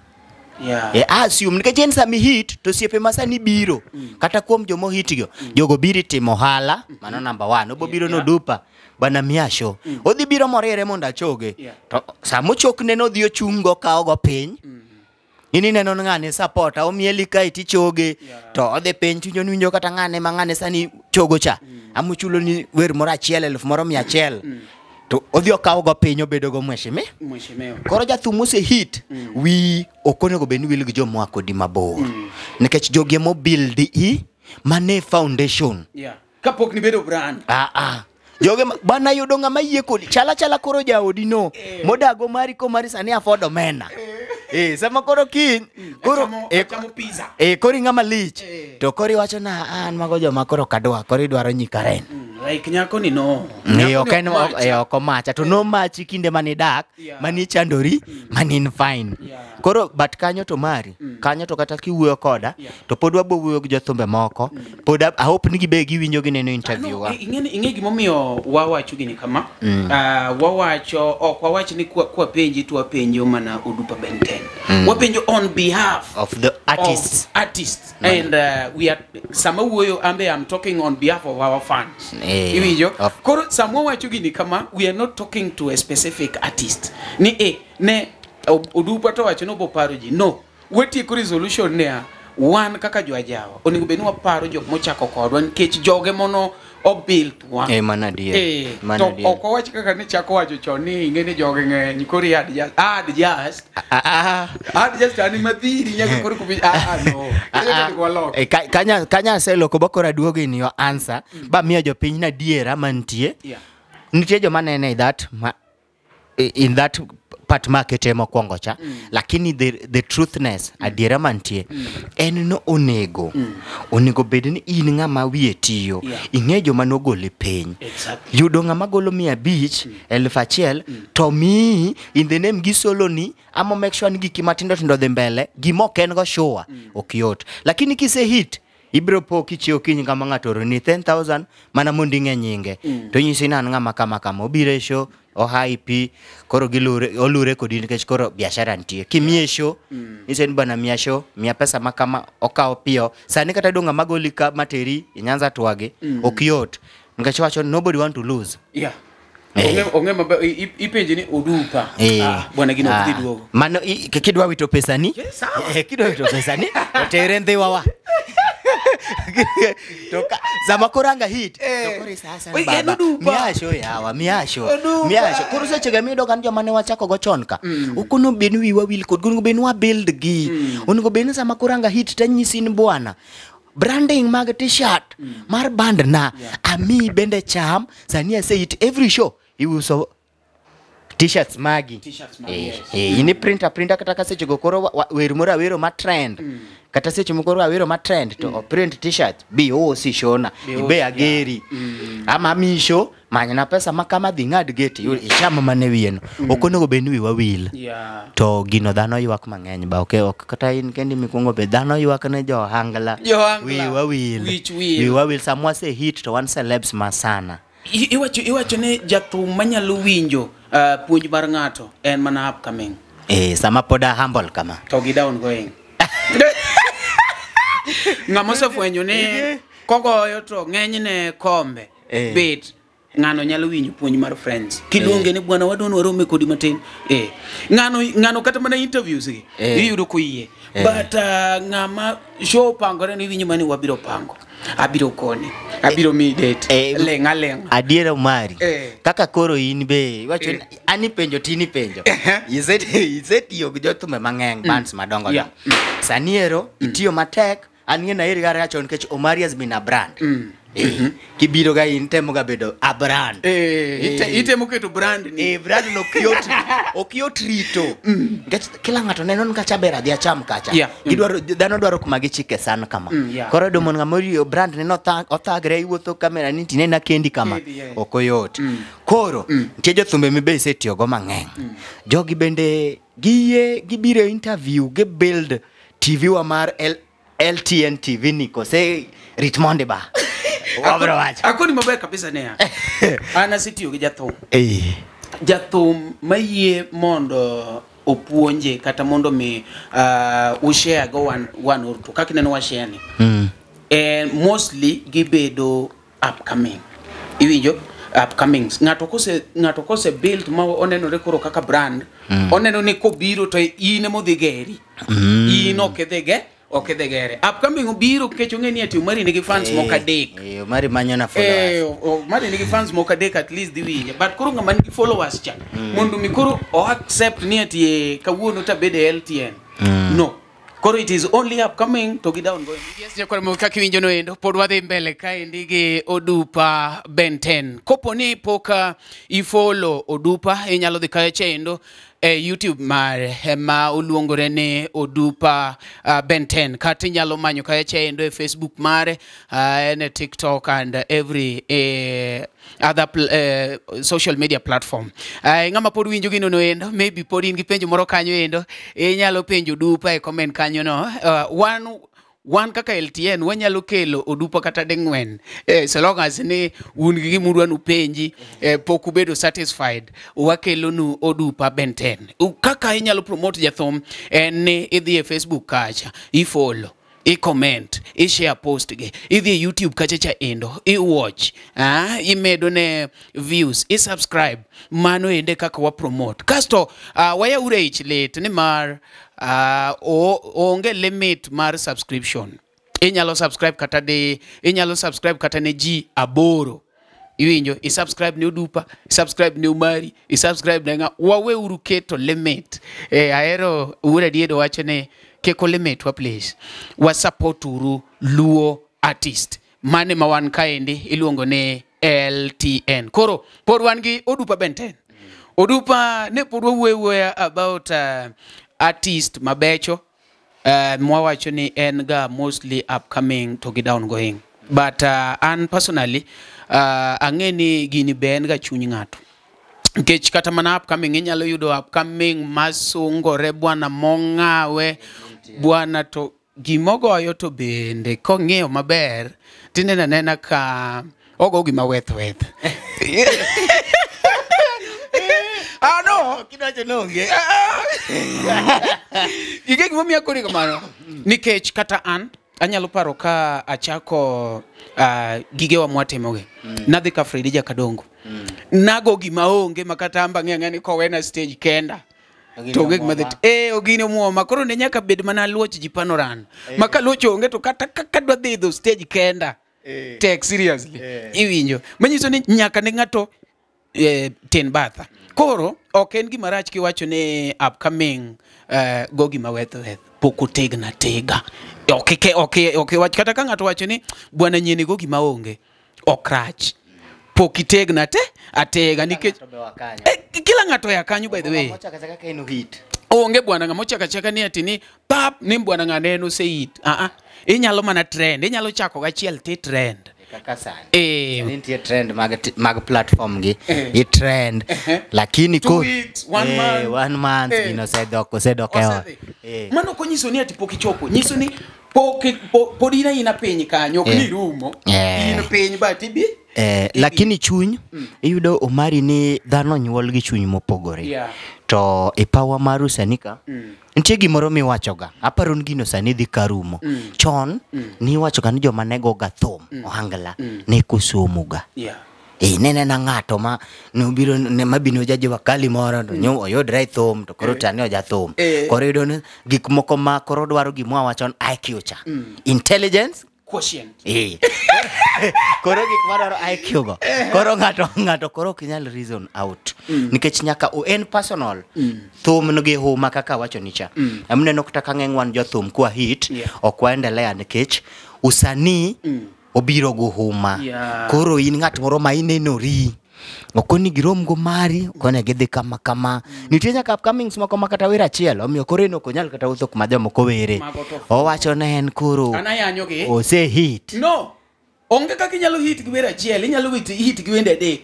Assume nikech en sami hit to siepe masani biro. Kata kuom jomo hitgo. Jogo biri timo hala. Mano number 1. Obo biro no Dupa. Bana miasho odhi biro morere monda choge to samo chokne no dio chungo ka ogo piny ini neno ngane support o mieli ka iti choge to odhi piny chunyo winjo kata ngane mangane sani chogo cha amuchulo ni wer moro 1,100 to odhi okawo go piny obedo go mweshime koro jathum ose hit wi okone go beni wil gi jomwa kodi mabor nikech joge mo build i mane foundation kapok ni bedo brand joge bana yudo ngama yie kodi chala koro jaodi no modago mari ko mari sani afodo mena sama koro kin koro pizza kori ngama lich to kori wacho na an mago joma koro kadwa kori dwaro nyikaren like nyako ni no oko macha to no machi kinde mani dak mani chandori mani fine koro but kanyo to mari kanyo to kata kiwuoyo koda to pod wabo wuoyo gi jothumbe moko pod I hope ni gibe giwinjo gi neno interview wa ing'e gimomiyo wawacho gini kama wawacho ok wawacho ni kwa penji tu wapenjo mana Dupa Benten wapenjo on behalf of the artists and we are sama wuoyo ambe I'm talking on behalf of our fans iwijo koro sama wacho gini kama we are not talking to a specific artist ni ne Dupa to wacho no bo paro ji no wetie ko resolution ne wan kaka jwajawa onego beni waparo jok mochako kodwa nikech joge mono obuilt wa mana dia to oko wach kaka ni chako wacho chon ni ingene joge ng'eny kori ad just ani madhiri nyaka kori kubi no kanya seloko bakora duogi ni yo answer ba miyo jopiny na diera mantie nitie joma nene in that part market mokwongo cha lakini the truthness adiera mantie en no onego bed ni in ng'ama wiye tiyo ing'e joma nogole piny yudo ng'ama golo 500 1,000 to mi in the name gisolo ni amo make sure ni giki matindo tindo dhi mbele gimok en go sure okiot lakini kise hit ibro po kichio kinyi kama ng'ato ni 10,000 mana mondi ng'e nyinge to nyisi nan ng'ama kama obire show o hype koro olure kodi nikech koro biashara nitie kimie show isen bana mia show mia pesa makama okao pio sani kata donga magoli ka materi inyanza twage okiot nikech wacho nobody want to lose onge ipenje ni odupa bwana gino kidhi duogo mano kidwa wito pesa ni kidwa wito pesa ni tere ndhiwa wa toka zama koranga hit tokori sasa baba miasho koro seche ga mido kan joma ne wachako go chonka ukuno benu wiwa wil kod gungo benu wa build gi onego benu zama koranga hit tanyisin bwana branding mag t-shirt mar band na ami bende cham sani say it every show iuso t-shirts magi ini printer kata kaseche go koro wero ma trend kata seche mukoro awero ma trend to print t-shirt si shona ibe ageri ama misho manyana pesa makama dhi ngad geti ichama mane wieno okonego benu wiwa wil to gino dhano ywak mang'eny ba ok kata in kendi mikwongo be dhano ywak ne jo hangla wiwa wil samwa se hit to one celebs masana iwacho ne jathum manyalo winjo puonj mar ng'ato en mana upcoming sama poda humble kama to gi down going ng'ama sefwenyo ne kogoyo to ng'enyne kombe bet ng'ano nyalo winjo puonj mar friends kiluonge ni bwana wadon warome kodi matin ng'ano kata mana interviews gi iyudo koyie but ng'ama show pangore ni winjo mani wabiro pango abiro koni abiro mi date lenga adiera Omari kaka koro in be wacho ani penjo tini penjo isetiyo gi jotume mang'eny bands madongo saniero itiyo matek an na iri gara chon kech Omari has been a brand kibiro ga intemo ga bedo a brand itemo keto brand ni brand no okiyot rito kila ng'ato neno ka chabera dia cham kacha gidwaro dhano dwaro kuma gichike san kama koro do mon ng'amori brand neno othagre iwuotho kamera ni tinena kendi kama okoyot koro nitie jothumbe mi be setiyo go mang'eny jogi bende gibiro interview ge build TV wa mar LTN TV ni kose ritmonde ba wabro wacho akoni maber kabisa ne ana sitiyo gi jathum mayie mondo opuonje kata mondo mi ushare go one or two kaka neno washare ni and mostly gibedo upcoming iwinjo upcomings ngato kose build ma oneno rekoro kaka brand oneno ni kobiro to ine modhigeri ino okedegere upcoming obiro kecho ngeni ati Omari nigi fans mokadek Omari manyona followers Omari nigi fans mokadek at least diwinje but koro ngama nigi followers cha mondo mikoro o accept ni ati kawuono tabede LTN no koro it is only upcoming to get down going yes jakora mo kakiwinjo no endo pod wadhi mbele kae ndige Odupa Benten koponi poka ifollow Odupa inyalo dhi kae chendo YouTube mare ma uluongore ne Odupa Benten kata inyalo manyo kae chendo Facebook mare ne TikTok and every other social media platform ngama pod winjo gino no endo maybe pod in gi penjo moro kanyo endo inyalo penjo Odupa e comment kanyo no one kaka LTN wanyalo kelo Odupa kata dengwen so long as ni un gi gimudwa nu penji pok ubedo satisfied wakelo nu Odupa Benten kaka inyalo promote jathum ni idhi e Facebook kacha ifollow i-comment, i-share post ge, idhi YouTube kachacha endo, i-watch, i-medo ne views, i-subscribe, mano ende kaka wa promote. Kasto, waya ure ich late ni mar, onge limit mar subscription. inyalo subscribe kata ne ji aboro. Iwinjo, i-subscribe ne Dupa, i-subscribe ne Omari, i-subscribe ne waweuru keto limit. Aero ure diedo wacho ne keko limit wa please. Wa support uru Luo artist. Mane mawan kaendi iluongo ne LTN. Koro, por wangi Odupa Benten. Odupa ne por wawuoyo about artist mabecho. Mwawacho ni en ga mostly upcoming to get down going. But and personally, angeni gini ben ga chuny ng'ato. Nkech kata mana upcoming inyalo yudo upcoming masungore bwana mongawe bwana to gimogoyo to bende kong'eyo maber tinena nena ka ogo gima weth. No, kidocho nonge. Igek momiya kori kamano. Nikech kata an anyalo paro ka achako gigewa mwatimoge. Nadhi ka Fredija Kadongo. Nago gima onge makata amba ng'ani kowena stage kenda. To gik madhit ogino muoma koro ne nyaka bed mana luoch ji panoran. Maka luoch onge to kata dwa dhi do stage kenda. Take seriously. Iwinjo. Manyiso ni nyaka ne ng'ato ten batha. Koro ok en gima rach kiwacho ne upcoming go gima weth poko tegna tega. Okay wach kata ka ng'ato wacho ni bwana nyeni go gima onge ok rach. Poki tegna te atega nikech kila ng'ato ya kanyo by the way. Onge bwana ng'amo chaka ni atini pap ni bwana ng'aneno se hit. Inyalo mana trend, inyalo chako gachiel ti trend. Kaka sani nitie trend mag platform gi i trend lakini ko 1 month osedok mano konyiso ni ati pokichopo nyiso ni podina ina piny kanyo ok ni rumo in piny batibi lakini chuny iyudo Omari ni dhano nyuol gi chuny mopogore to e power maru sanika nitie gimoro miwachoga aparon gino sani dhi karumo chon ni wachoga ni joma nego ga thum ohangla ne kusomuga nene na ng'ato ma nobiro ne mabino jaji wakali moro to nyo oyudre thum to koro tani oja thum koro yudo gik moko ma koro dwaro gimwa wachon IQ cha intelligence quotient koro gik madwaro IQ go koro ng'ato koro kinyal reason out nikech nyaka en personal thum no gi huma kaka wacho nicha amneno kutaka ng'engwan jo thum kwa hit okwaendelea nikech usanii obiro go huma koro in ng'at moro ma inenori okoni girom go mari okone gidhi kama nitie nyaka upcomings moko makata wera achiel omiyo koro eno konyal kata wuotho kuma jomoko were owacho ne en koro ose hit no onge kaka inyalo hit gi wera achiel inyalo hit gi wende adek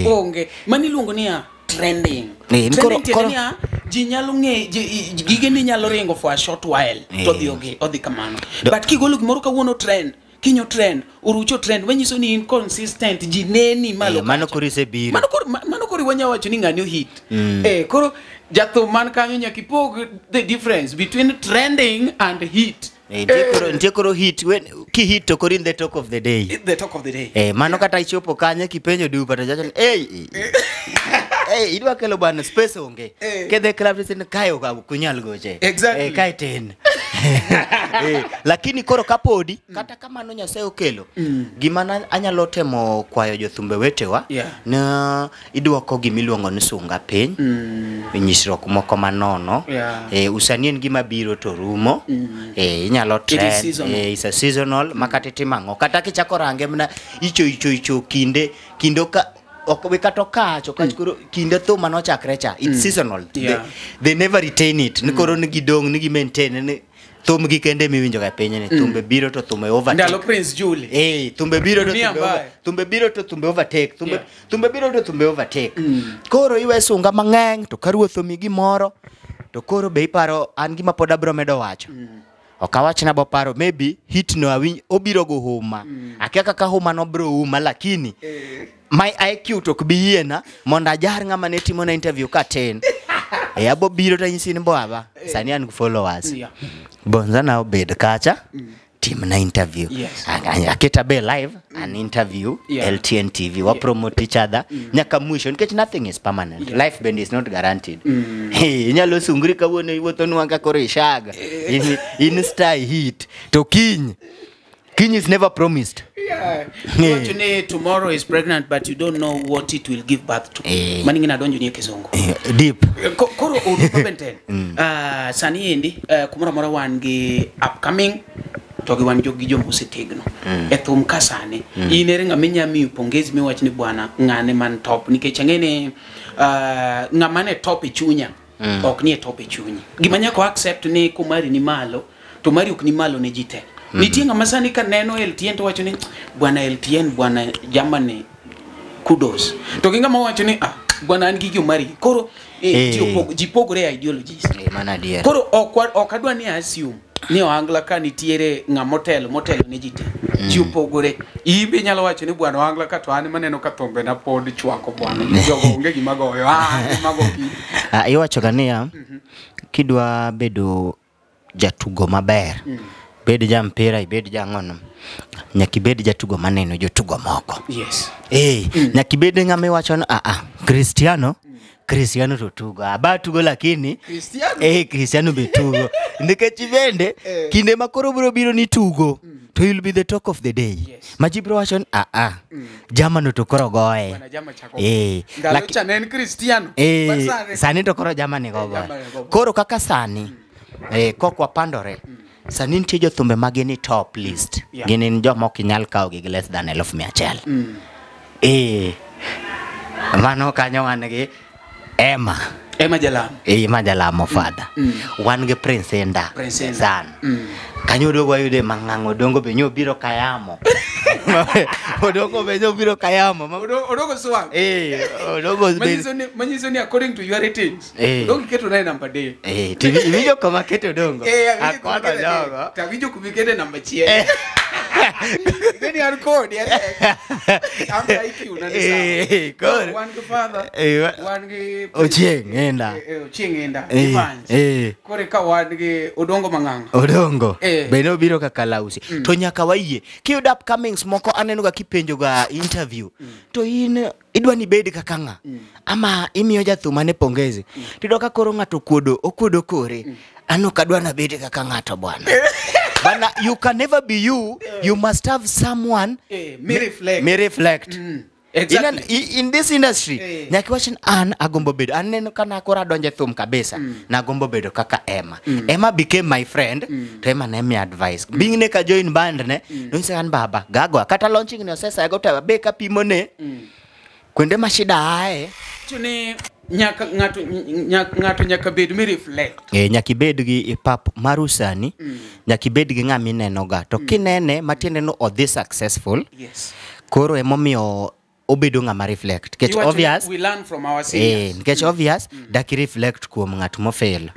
onge mani luongo ni trending trending ji nyalo nge gige ni nyalo ringo for a short while to odhi kamano but kigolo gimoro kawuono trend kinyo trend urucho trend wenyiso ni inconsistent ji neni malo mano kori se biro mano kori wanya wacho ni ng'ani hit koro jatho man kanyo nyaka ipog the difference between trending and hit ntie koro hit ki hit to kori in the talk of the day mano kata ichopo kanye kipenyo Dupa to jacho idwa kelo bana space onge kedhe club tin kayo ka kunyal goche kai ten lakini koro kapodi kata kama no Nyasaye okelo gima anyalo temo kwayo jothumbe wetewa na idwoko gimiluongo ni sunga piny nyisruok moko manono usani en gima biro to rumo inyalo trend is a seasonal makati timango kata kichako range mna icho kinde ka okwe katoka kuro kinde thum mano chakre cha it's seasonal they never retain it nikoro ni gidong ni maintain ni thum gi kende miwinjo ga piny ni thumbe biro to thumbe overtake ndalo Prince Julie thumbe biro to thumbe overtake thumbe biro to thumbe overtake koro iwe sunga mang'eny to karuotho mi gimoro to koro be iparo an gima pod abro medo wacho okawach na boparo maybe hit no awinj obiro go huma akia kaka huma no bro huma lakini my IQ to kubiena monda jar ng'ama ne timo na interview ka 10 abo biro ta nyisi ni boaba sani an followers bonza na obed kacha team na interview aketa be live an interview LTN TV wa promote each other nyaka mwisho nikech nothing is permanent life bend is not guaranteed nyalo sungri kawone iwotho nwanga kore shaga in stay hit to kiny King is never promised. Yeah. Actually, tomorrow is pregnant, but you don't know what it will give birth to. Maningi na donjo ni kizungu. Deep. Koro Dupa Benten. Sani endi kumara mara wangi upcoming togi wan jogi jombo setegno. Thum kasane. Inere ngamenya mi pongezi mi wachni bwana ngane man top nikech ngene ngamane top e chunya. Ok ni top e chunya. Gimanya ko accept ni kumari ni malo, to mari ok ni malo ne jite. Nitie ngama sani ka neno LTN to wacho ni bwana LTN bwana jamani kudos. To ginga ma wacho ni bwana an gigi mari. Koro jipogore ideologies. Mana dear. Koro okadwa ni assume ni oangla ka nitiere motelo ne jite. Jipogore. Ibe nyalo wacho ni bwana oangla ka to an maneno ka thombe na pod chwako bwana. Jogo onge gima goyo. Magoki. Iwacho gania kidwa bedo jatugo maber. Bed ja mpira, ibed ja ngono. Nyaki bed jatugo maneno jotugo moko. Yes. Nyaki bed ngame wacho Cristiano to tugo. Aba tugo lakini Cristiano. Cristiano be tugo. Nikech bende kinde makoro biro ni tugo. To you'll be the talk of the day. Yes. Majibro wacho Jamano to koro goe. Bwana jama chako. Ngalo chanen Cristiano. Sani to koro jamani go goe. Koro kaka sani kokwa pandore. Sani nitie jothumbe magini top list. Gini joma ok inyal kawo gi less than 1,100. Mano kanyo wan gi Emma Jalamo. Emma Jalamo father. Wan gi Prince Enda. San. Kanyo dogo yude mangango dongo be nyobiro kayamo. Odongo be nyobiro kayamo. Odongo swang. Odongo manyiso ni according to your ratings. Odongo keto nae number day. Video kama keto dongo. Akwata dogo. Tawijo kubikete number 1. Gani arcode ya. Amta iki unanisa. One good father. One gi Ochieng Enda. Defense. Kore ka wan gi Odongo mangango. Odongo. Beno biro kaka lausi. To nyaka wayie. Kiyud upcomings moko aneno ga kipenjo ga interview. To in idwa ni bed kaka nga. Ama imiyo jathuma ne pongezi. Tido ka koro ngato okuodo kore. Ano kadwa na bed kaka ngato bwana. But you can never be you. You must have someone may reflect. Exactly. In this industry, nyaki wachin an agombo bedo. Aneno kana kora donje thum kabisa. Na agombo bedo kaka Emma. Emma became my friend. To Emma ne mi advice. Bing ne ka join band ne. No say an baba. Gago kata launching ne osesa I go to be ka pimo ne. Kwende mashida ae. Tuni ngato nyaka bed mi reflect. Nyaki bed gi pap marusani. Nyaki bed gi ngami neno ga. To kinene matiende no odhi successful. Yes. Koro emomiyo obedo ngama reflect. Ketch obvious. We learn from our seniors. Ketch obvious. Daki reflect kuom ngat mo fail.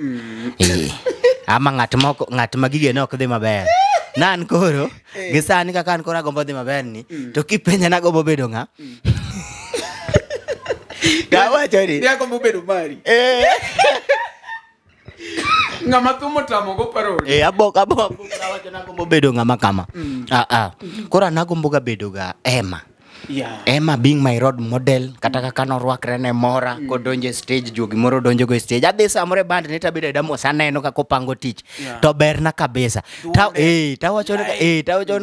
Ama ngat magige no okdhi maber. Nan koro gisani kaka an koro agombo dhi maber ni. To kipenya na agombo bedo nga. Dawa chori. Dia agombo bedo mari. Ngama tumo tamo go parodi. Abok wacho na agombo bedo ngama kama. Koro nagombo ga bedo ga Emma. Yeah. Emma being my role model kata kaka norwakre ne mora kodonje stage jogi moro donjo go stage adhi samore band ne tabide damo saneno kako pango tich to berna kabisa tawacho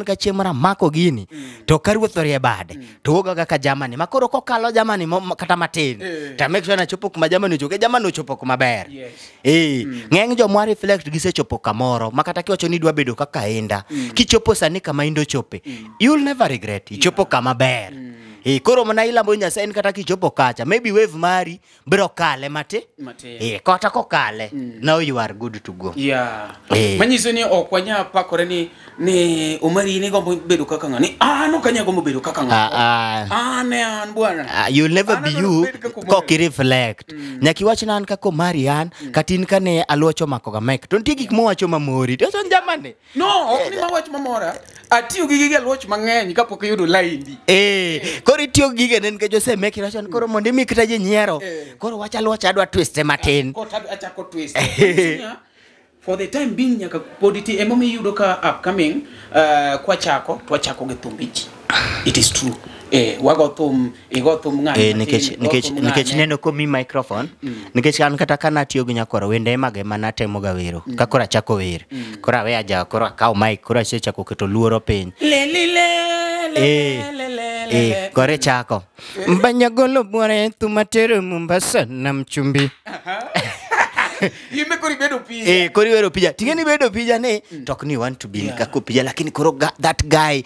ka chiemara mako gini to karuothorie bade to woga kaka jamani makoro kokalo jamani kata matin to make sure na chopo kuma jamani choke jamani chopo kuma ber ngeng jo mwa reflect gisechopo kamoro makata kiwacho ni dwa bedo kaka Enda kichopo sani kama Indo chope you'll never regret ichopo kama ber. Koro mana ilambo Nyasaye en kata kichopo kacha maybe wave mari bro kale mate kota kokale now you are good to go. Manyiso ni okwanya pakore ni Omari ni gombo bedo kaka ngani no kanya gombo bedo kaka ngani ne an bwana you'll never be you koki reflect nyaki wachna an kako Marian katin kane aluocho mako ga mic to ntie gik mowacho mamori to jamani no ok ni mawacho mamora atiyo gi gige luoch mang'eny kapok yudo laindi koro itiyo gige nen ke jose make ration koro mondi mi kita je nyiero koro wacha luoch adwa twist matin achako twist for the time being nyaka poditi emomi yudo ka upcoming kwa chako twachako gi thumbichi it is true wago thum ng'ani nikech neno ko mi microphone nikech an kata kana tiyo gi nyakoro wende mage mana temo ga wero ka kora chako wer kora we aja kora kaw mic kora chako keto luoro piny kore chako mbanya golo buore tumatero Mombasa na mchumbi Yime kori bedo pija. Kori bedo pija. Tingeni bedo pija ne tok ni want to be kako pija lakini koro that guy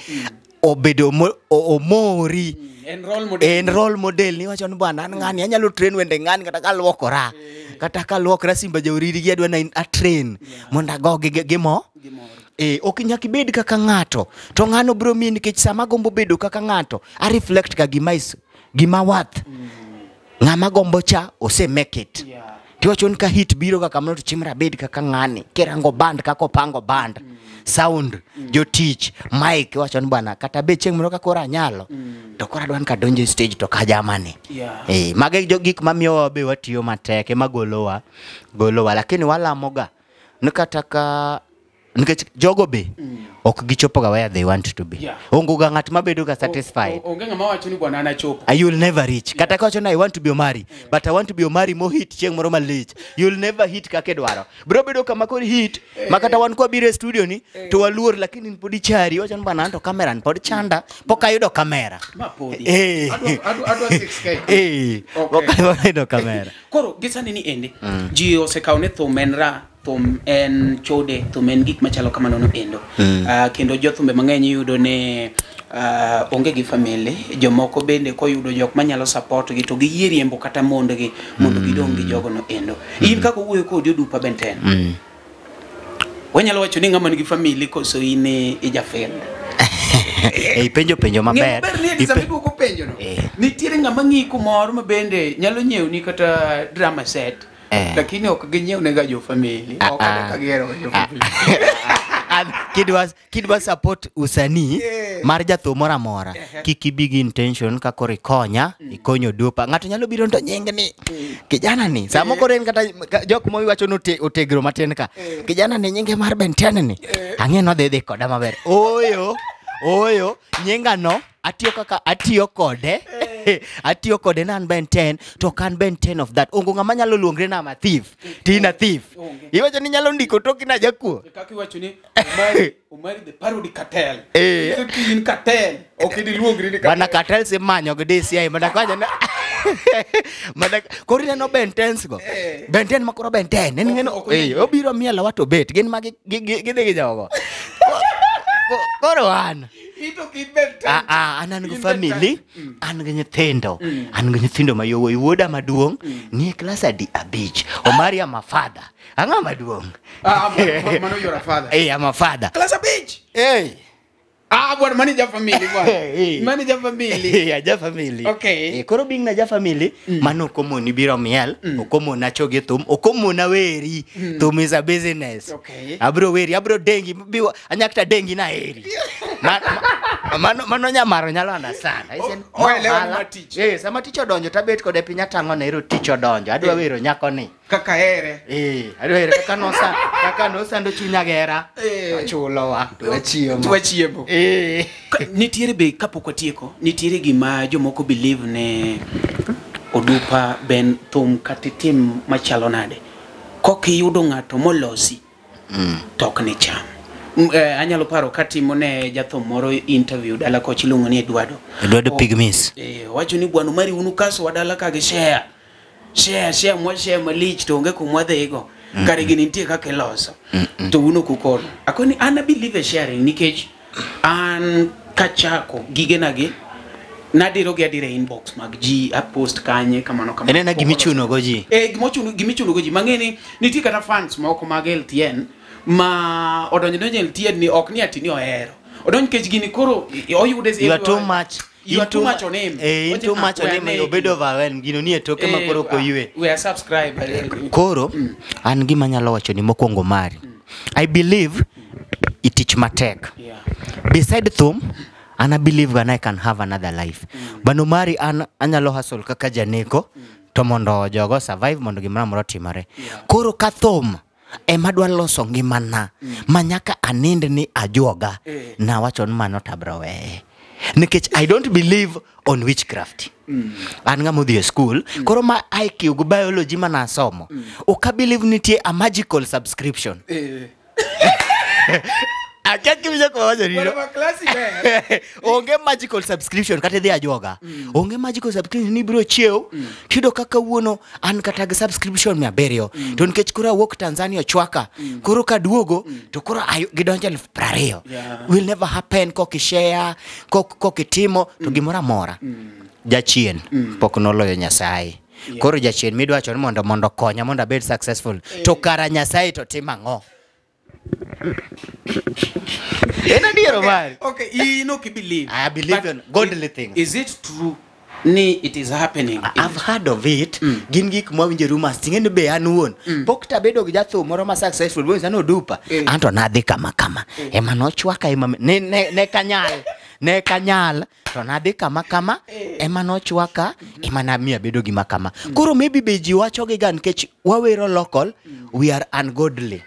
obedo omori en role model ni wacho ni bwana ngani anyalo train wende ngani kata kaluokora kata kaluokora Simba Jauridi gi adwa na a train monda go gimo ok nyaki bed kaka ngato to ngano bro mi nikech sama gombo bedo kaka ngato a reflect ka gima wath ngama gombo cha ose make it tiwachon ka hit biro kaka mno to chimra bed kaka ngani kirango band kako pango band sound jo teach mic wachon bwana kata be chieng' moro ka kora nyalo to kora dwan ka donjo stage to ka jamani mage jo gik mamiyo be watiyo mateke magolowa lakini walamoga nikataka nikech jogo be ok gichopo ga where they want to be ongo ga ngat mabedo ga satisfied onge ngama wacho ni bwana anachopo you will never reach kata ka wacho na I want to be Omari but I want to be Omari mo hit chieng' moro malich you will never hit kake dwaro bro bedo kama kori hit makata wan ko bire studio ni to waluor lakini podi chari wacho ni bwana anto kamera pod chanda poka yudo kamera mapodi adu 6K poka yudo kamera koro gisani ni ende ji osekaune thumenra thum en chode thum en gik machalo kamano no endo kendo jothumbe mang'eny yudo ne onge gi family jomoko bende ko yudo jok manyalo support gi to gi yiriembo kata mondo gidong gi jogo no endo in kako wuoyo kod Dupa Benten wanyalo wacho ni ng'ama nigi family koso in ijafel penjo maber ko penjo no nitiere ng'ama ng'i kumoro ma bende nyalo nyiew ni kata drama set lakini ok ginyiew nega jo family ok kagero jo family kidwa support usanii mar jatho mora kiki big intention ka kori konya ikonyo Dupa ngato nyalo biro ndo nying ni kijana ni samo koren kata jok mo wacho no otegro maten ka kijana ni nyinge mar Benten ni ang'e no dede koda maber oyo nyinga no atiyo kode nan Benten to kan Benten of that ongo ngama nyalo luongre na ma thief tina thief iwacho ni nyalo ndiko toki na jakuo kaka iwacho ni Omari the parody cartel in cartel ok di luongre ni bana cartel se manyo go DCI madakwaje na kori neno Bentens go Benten makoro Benten ngeno obiro mielo wato bet gin magi gidhi gi jogo koro an ito kibet anan go family an gi nyithindo mayowo wuoda maduong' ni class adi abich Omari ama father anga maduong' mano your father ama father class abich bwana manager family bwana manager family ja family okay koro bing na ja family mano komo ni biro miel okomo na choge thum okomo na weri thum is a business okay abro weri abro dengi biwa anyakta dengi na eri mano nyamaro nyalo understand sama ticho donjo tabet kode pinya tango na ero ticho donjo adwa wero nyako ni kaka here adwa wero kaka nosa ndo chunya gera chulo wa tuachiemo nitiere be kapok watieko nitiere gima jomoko believe ne Dupa ben thum katitim machalo nade kokiyudo ng'ato molosi tok ne cham anyalo paro katimo ne jathum moro interview dala koch iluongo ni Eduardo Pigmis wacho ni bwana Omari unu kaso wadala ka gi share malich to onge kumwadhego kare gini nitie kaka loso to uno kukono akoni ana believe sharing nikech an kachako gigenagi nadiro gi adire inbox mag ji a post kanye kamano enena gimichuno go ji gimichuno go ji mang'eni nitie kata fans moko mag LTN ma odonjo LTN ni ok ni atini ohero odonjo kech gini koro oyude you are too much on him too much on him obedo overwhelmed gino ni etoke makoro koywe we are subscriber koro an gima nyalo wacho ni mokwongo mari I believe it teach matek beside thum and I believe that I can have another life bano mari anyalo hustle kaka janeko to mondo jogo survive mondo gimra moro timare koro ka thum emadwa loso ngimana manyaka anind ni ajoga na wacho ni mano tabrowe nikech I don't believe on witchcraft. An ng'ama odhi e school, koro ma IQ go biology mana asomo. Ok believe nitie a magical subscription. Onge magical subscription kata dhi ajoga. Onge magical subscription ni biro chiew tido kaka wuono an kata gi subscription 700. To nikech koro awuok Tanzania chwaka. Koro ka duogo to koro gidonjo 20,000. Will never happen kokishare, kokitimo to gimoro amora. Jachien pok noloyo Nyasaye. Koro jachien midwa wacho ni mondo konya mondo abed successful. To kara Nyasaye to tim ang'o? Okay, you know, believe. I believe in godly things. Is it true? It is happening. I've heard of it. Gin gik mwawinjo rumors. Ting'eni be an wuon. Pok tabedo gi jatho moro ma successful. Boys ano Dupa. Anto nadhi kama. Ema nochwaka ne kanyal. To nadhi kama. Ema nochwaka. Ema na miya bedo gi makama. Koro maybe be ji wacho gi gan kech wawero local. We are ungodly.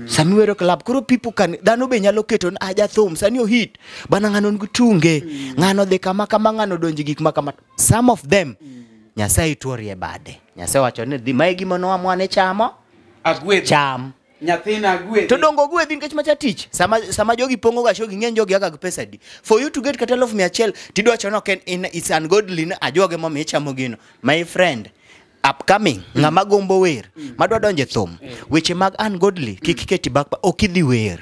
Sami wero club. Koro people can. Dhano be nyalo keto aja thum. Sani o hit. Bana ng'ano ngutunge. Ng'ano dhi kama ng'ano donji gik makama. Some of them Nyasaye tuorie bade. Nyasaye wacho ni dhi mae gimo noa mwane chamo agwedh cham nyathina agwedh to dongo gwedhi nikech macha tich sama jogi pongo ga shogi ng'eny jogi aga gi pesa di for you to get kata 100,000 tidwa chono ken it's ungodly na ajoge mo mi chamo gino. My friend upcoming ng'ama gombo wer madwa donje thum weche mag ungodly kik keti bakpa okidhi wer.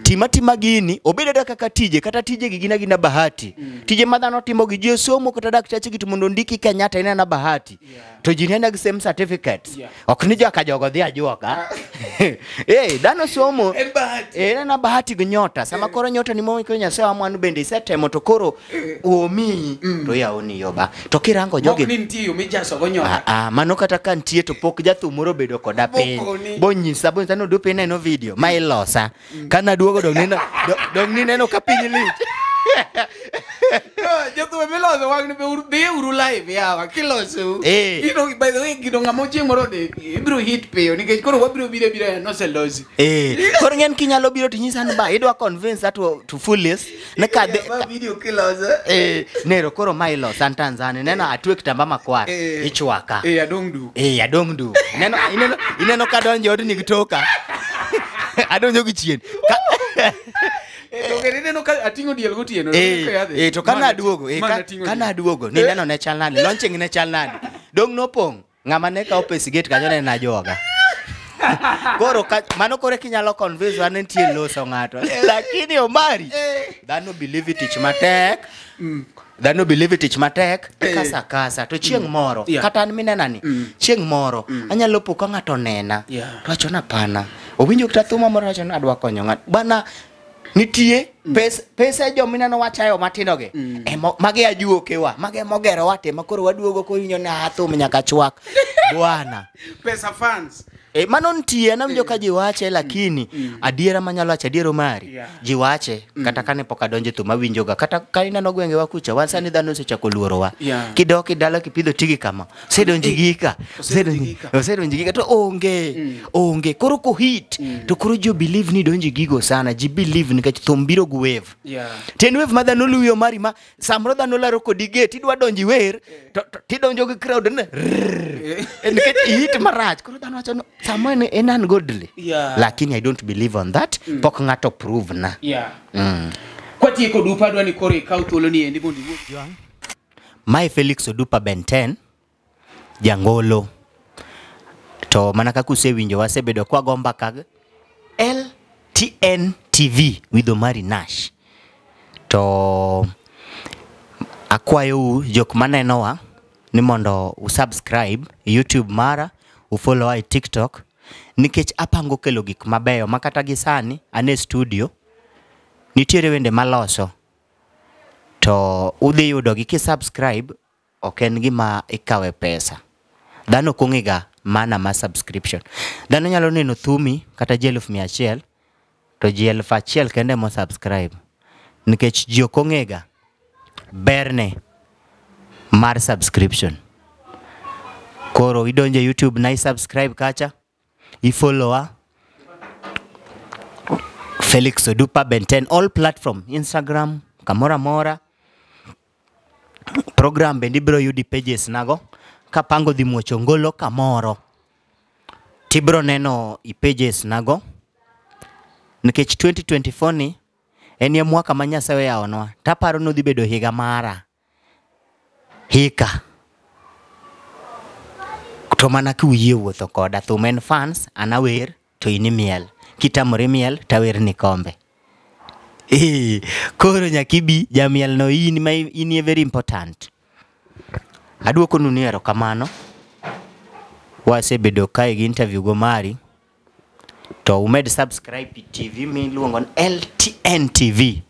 Tima gini obedo kaka tije kata tije gina bahati. Tije madhano timo gi je somo kata dak chache gitu mondo ndiki Kenyatta ina na bahati. To ji nena gi same certificates. Ok ni joka jogo dhi ajoka. Dhano somo na bahati gi nyota. Sama koro nyota ni mo Nyasaye amwanu bende isetemo to koro omi to yaoni yoba. To kirango jogi ni ntiyo mijaso go nyota. Mano kata kan tie to pok jathu moro bedo koda piny. Bonyisa no Dupa neno video ma ilosa. Kana duogo dong ni neno ka piny lich. Jathu meloso wang be uru live yawa kiloso. You know, by the way gido ng'amo chieng' moro de ibiro hit peyo nikech koro wabiro bire no selosi. Koro ng'en kinyalo biro tinyisa ni ba idwa convince that to fullest ne ka video kiloso. Nero koro ma ilosa Tanzania neno atwe kitamba makwar ichwaka. Adong du. Ineno ka donjo od ni gitoka. Adonjo gi chien. Atingo diel gotieno. To kana duogo ni neno ne chal nani launching ne chal nani dong nopong ng'ama ne ka opesi gate kanyo ne na joga. Koro mano kore kinyalo convince wan entie loso ng'ato lakini Omari dhano believe it ich matek kasa to chieng' moro kata an minenani chieng' moro anyalo po ka ng'ato nena to achona pana owinjo kata thuma moro achona adwa konyo ng'ato bana nitie pesa jominano wachayo matindo ge mage ajuokewa mage mogero wate makoro waduogo ko inyo na thum nyaka chwak bwana pesa fans mano ntie na mjo ka jiwache lakini adiera manyalo wacho adiero mari jiwache kata kane poka donje thum awinjoga kata kaina no gwenge wakucha wansani dhano sechako luorowa kidoki dala kipidho tigi kama sedonji gika to onge koro ko hit to koro jo believe ni donji gigo sana ji believe nikech thum biro gu wave ten wave madhano luyo mari ma samro dhano laro kodi gate idwa donji wer to tidonjo gi crowd ne nikech hit marach koro dhano wacho someone in ungodly lakini I don't believe on that pok ng'ato prove na kwa tieko Dupa dwani kore ka thuolo ni endi mondo iwuok my Felix Dupa Benten jangolo to mana kaka usewinjo wasebedo kwa gomba kag LTN TV with Omari Nash to akwayo jok manenowa ni mondo usubscribe YouTube mara ufollow wa TikTok nikech apango kelo gik mabeyo makata gi sani ane studio nitiere wende maloso to udhi yudo gi subscribe oken gima ikawe pesa dhano kongiga mana ma subscription dhano nyalo neno thumi kata 1,100 to 1,100 kende mo subscribe nikech ji okongega berne mar subscription. Koro idonje YouTube na subscribe kacha ifollowa Felix Dupa Benten all platform Instagram kamora mora. Program bende ibiro yudi pages nago. Kapango dhi muocho ngolo kamoro. Tibro neno I pages nago. Nikech 2024 ni en mwaka ma Nyasaye yaonwa. Taparo no dhi bedo higa mara. Hika. To mana kiuyie wuotho koda thum en fans anawer to ini miel. Kitamore miel tawer ni kombe. Koro nyakibi jamiel no ini very important. Aduoko nuni erokamano. Wasebedo kae gi interview go Omari. To umed subscribe TV miluongo ni LTN TV.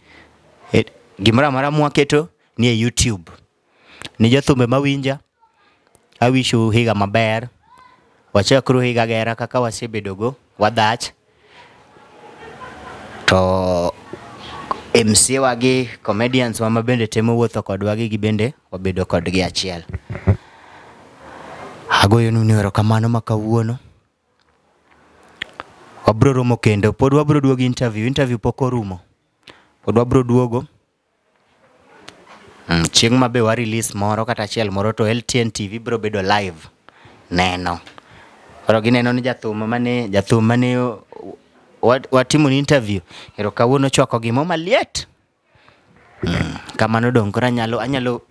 Gimora mara mwaketo ni e YouTube. Ni jothumbe mawinja. Awishu higa maber. Wachakru higa gera kaka wasebedo go. Wadhach. To MC wagi comedians wama bende temo wuotho kodwa gi bende wabedo kodgi achiel. Agoyo nuni erokamano ma kawuono. Wabro romo kendo. Pod wabro duogo interview pok orumo. Pod wabro duogo. Chieng' ma be wa release moro kata achiel moro to LTN TV bro bedo live. Neno. Koro gineno ni jathum mane watimo ni interview. Ero kawuono chwako gimo maliet. Kamano dong koro anyalo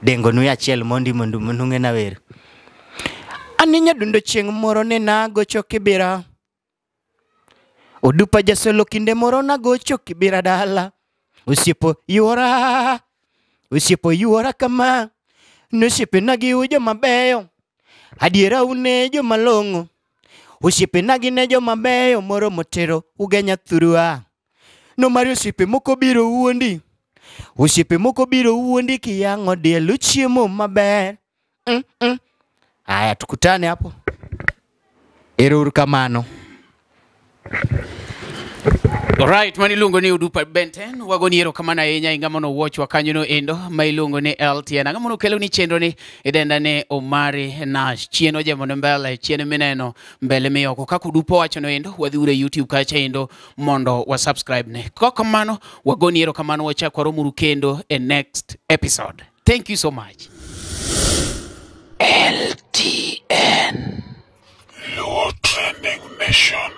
dengo nu achiel mondi mondu nung'e na wer. Aninya dundo chieng' moro ne nagocho Kibira. Odupa jasolo kinde moro nagocho Kibira dala. Usiepo yuora kama. Nusiepe nagi ujo mabeyo. Adiera une jo malongo. Usiepe nagi ne jo mabeyo moro motero ugenya thurua. No mari usiepe moko biro uondi. Usiepe moko biro uondi kiyango dielu chiemo maber. Aya tukutane hapo. Erokamano. Alright, mani lungo ni Dupa Benten. Wagoni erokamano ahinya ingamono watch wakanyo no endo. Mailungo ni LTN. Angamono kelo ni chenro ni idenda ne Omari Nash. Chieno jamono mbele. Chieno mineno mbele miyoko. Kaku Dupa wacho no endo. Wadhiure YouTube kacha endo. Mondo wa subscribe ne. Kokamano. Wagoni erokamano wacha kwa romuru kendo in next episode. Thank you so much. LTN Luo Trending Mission.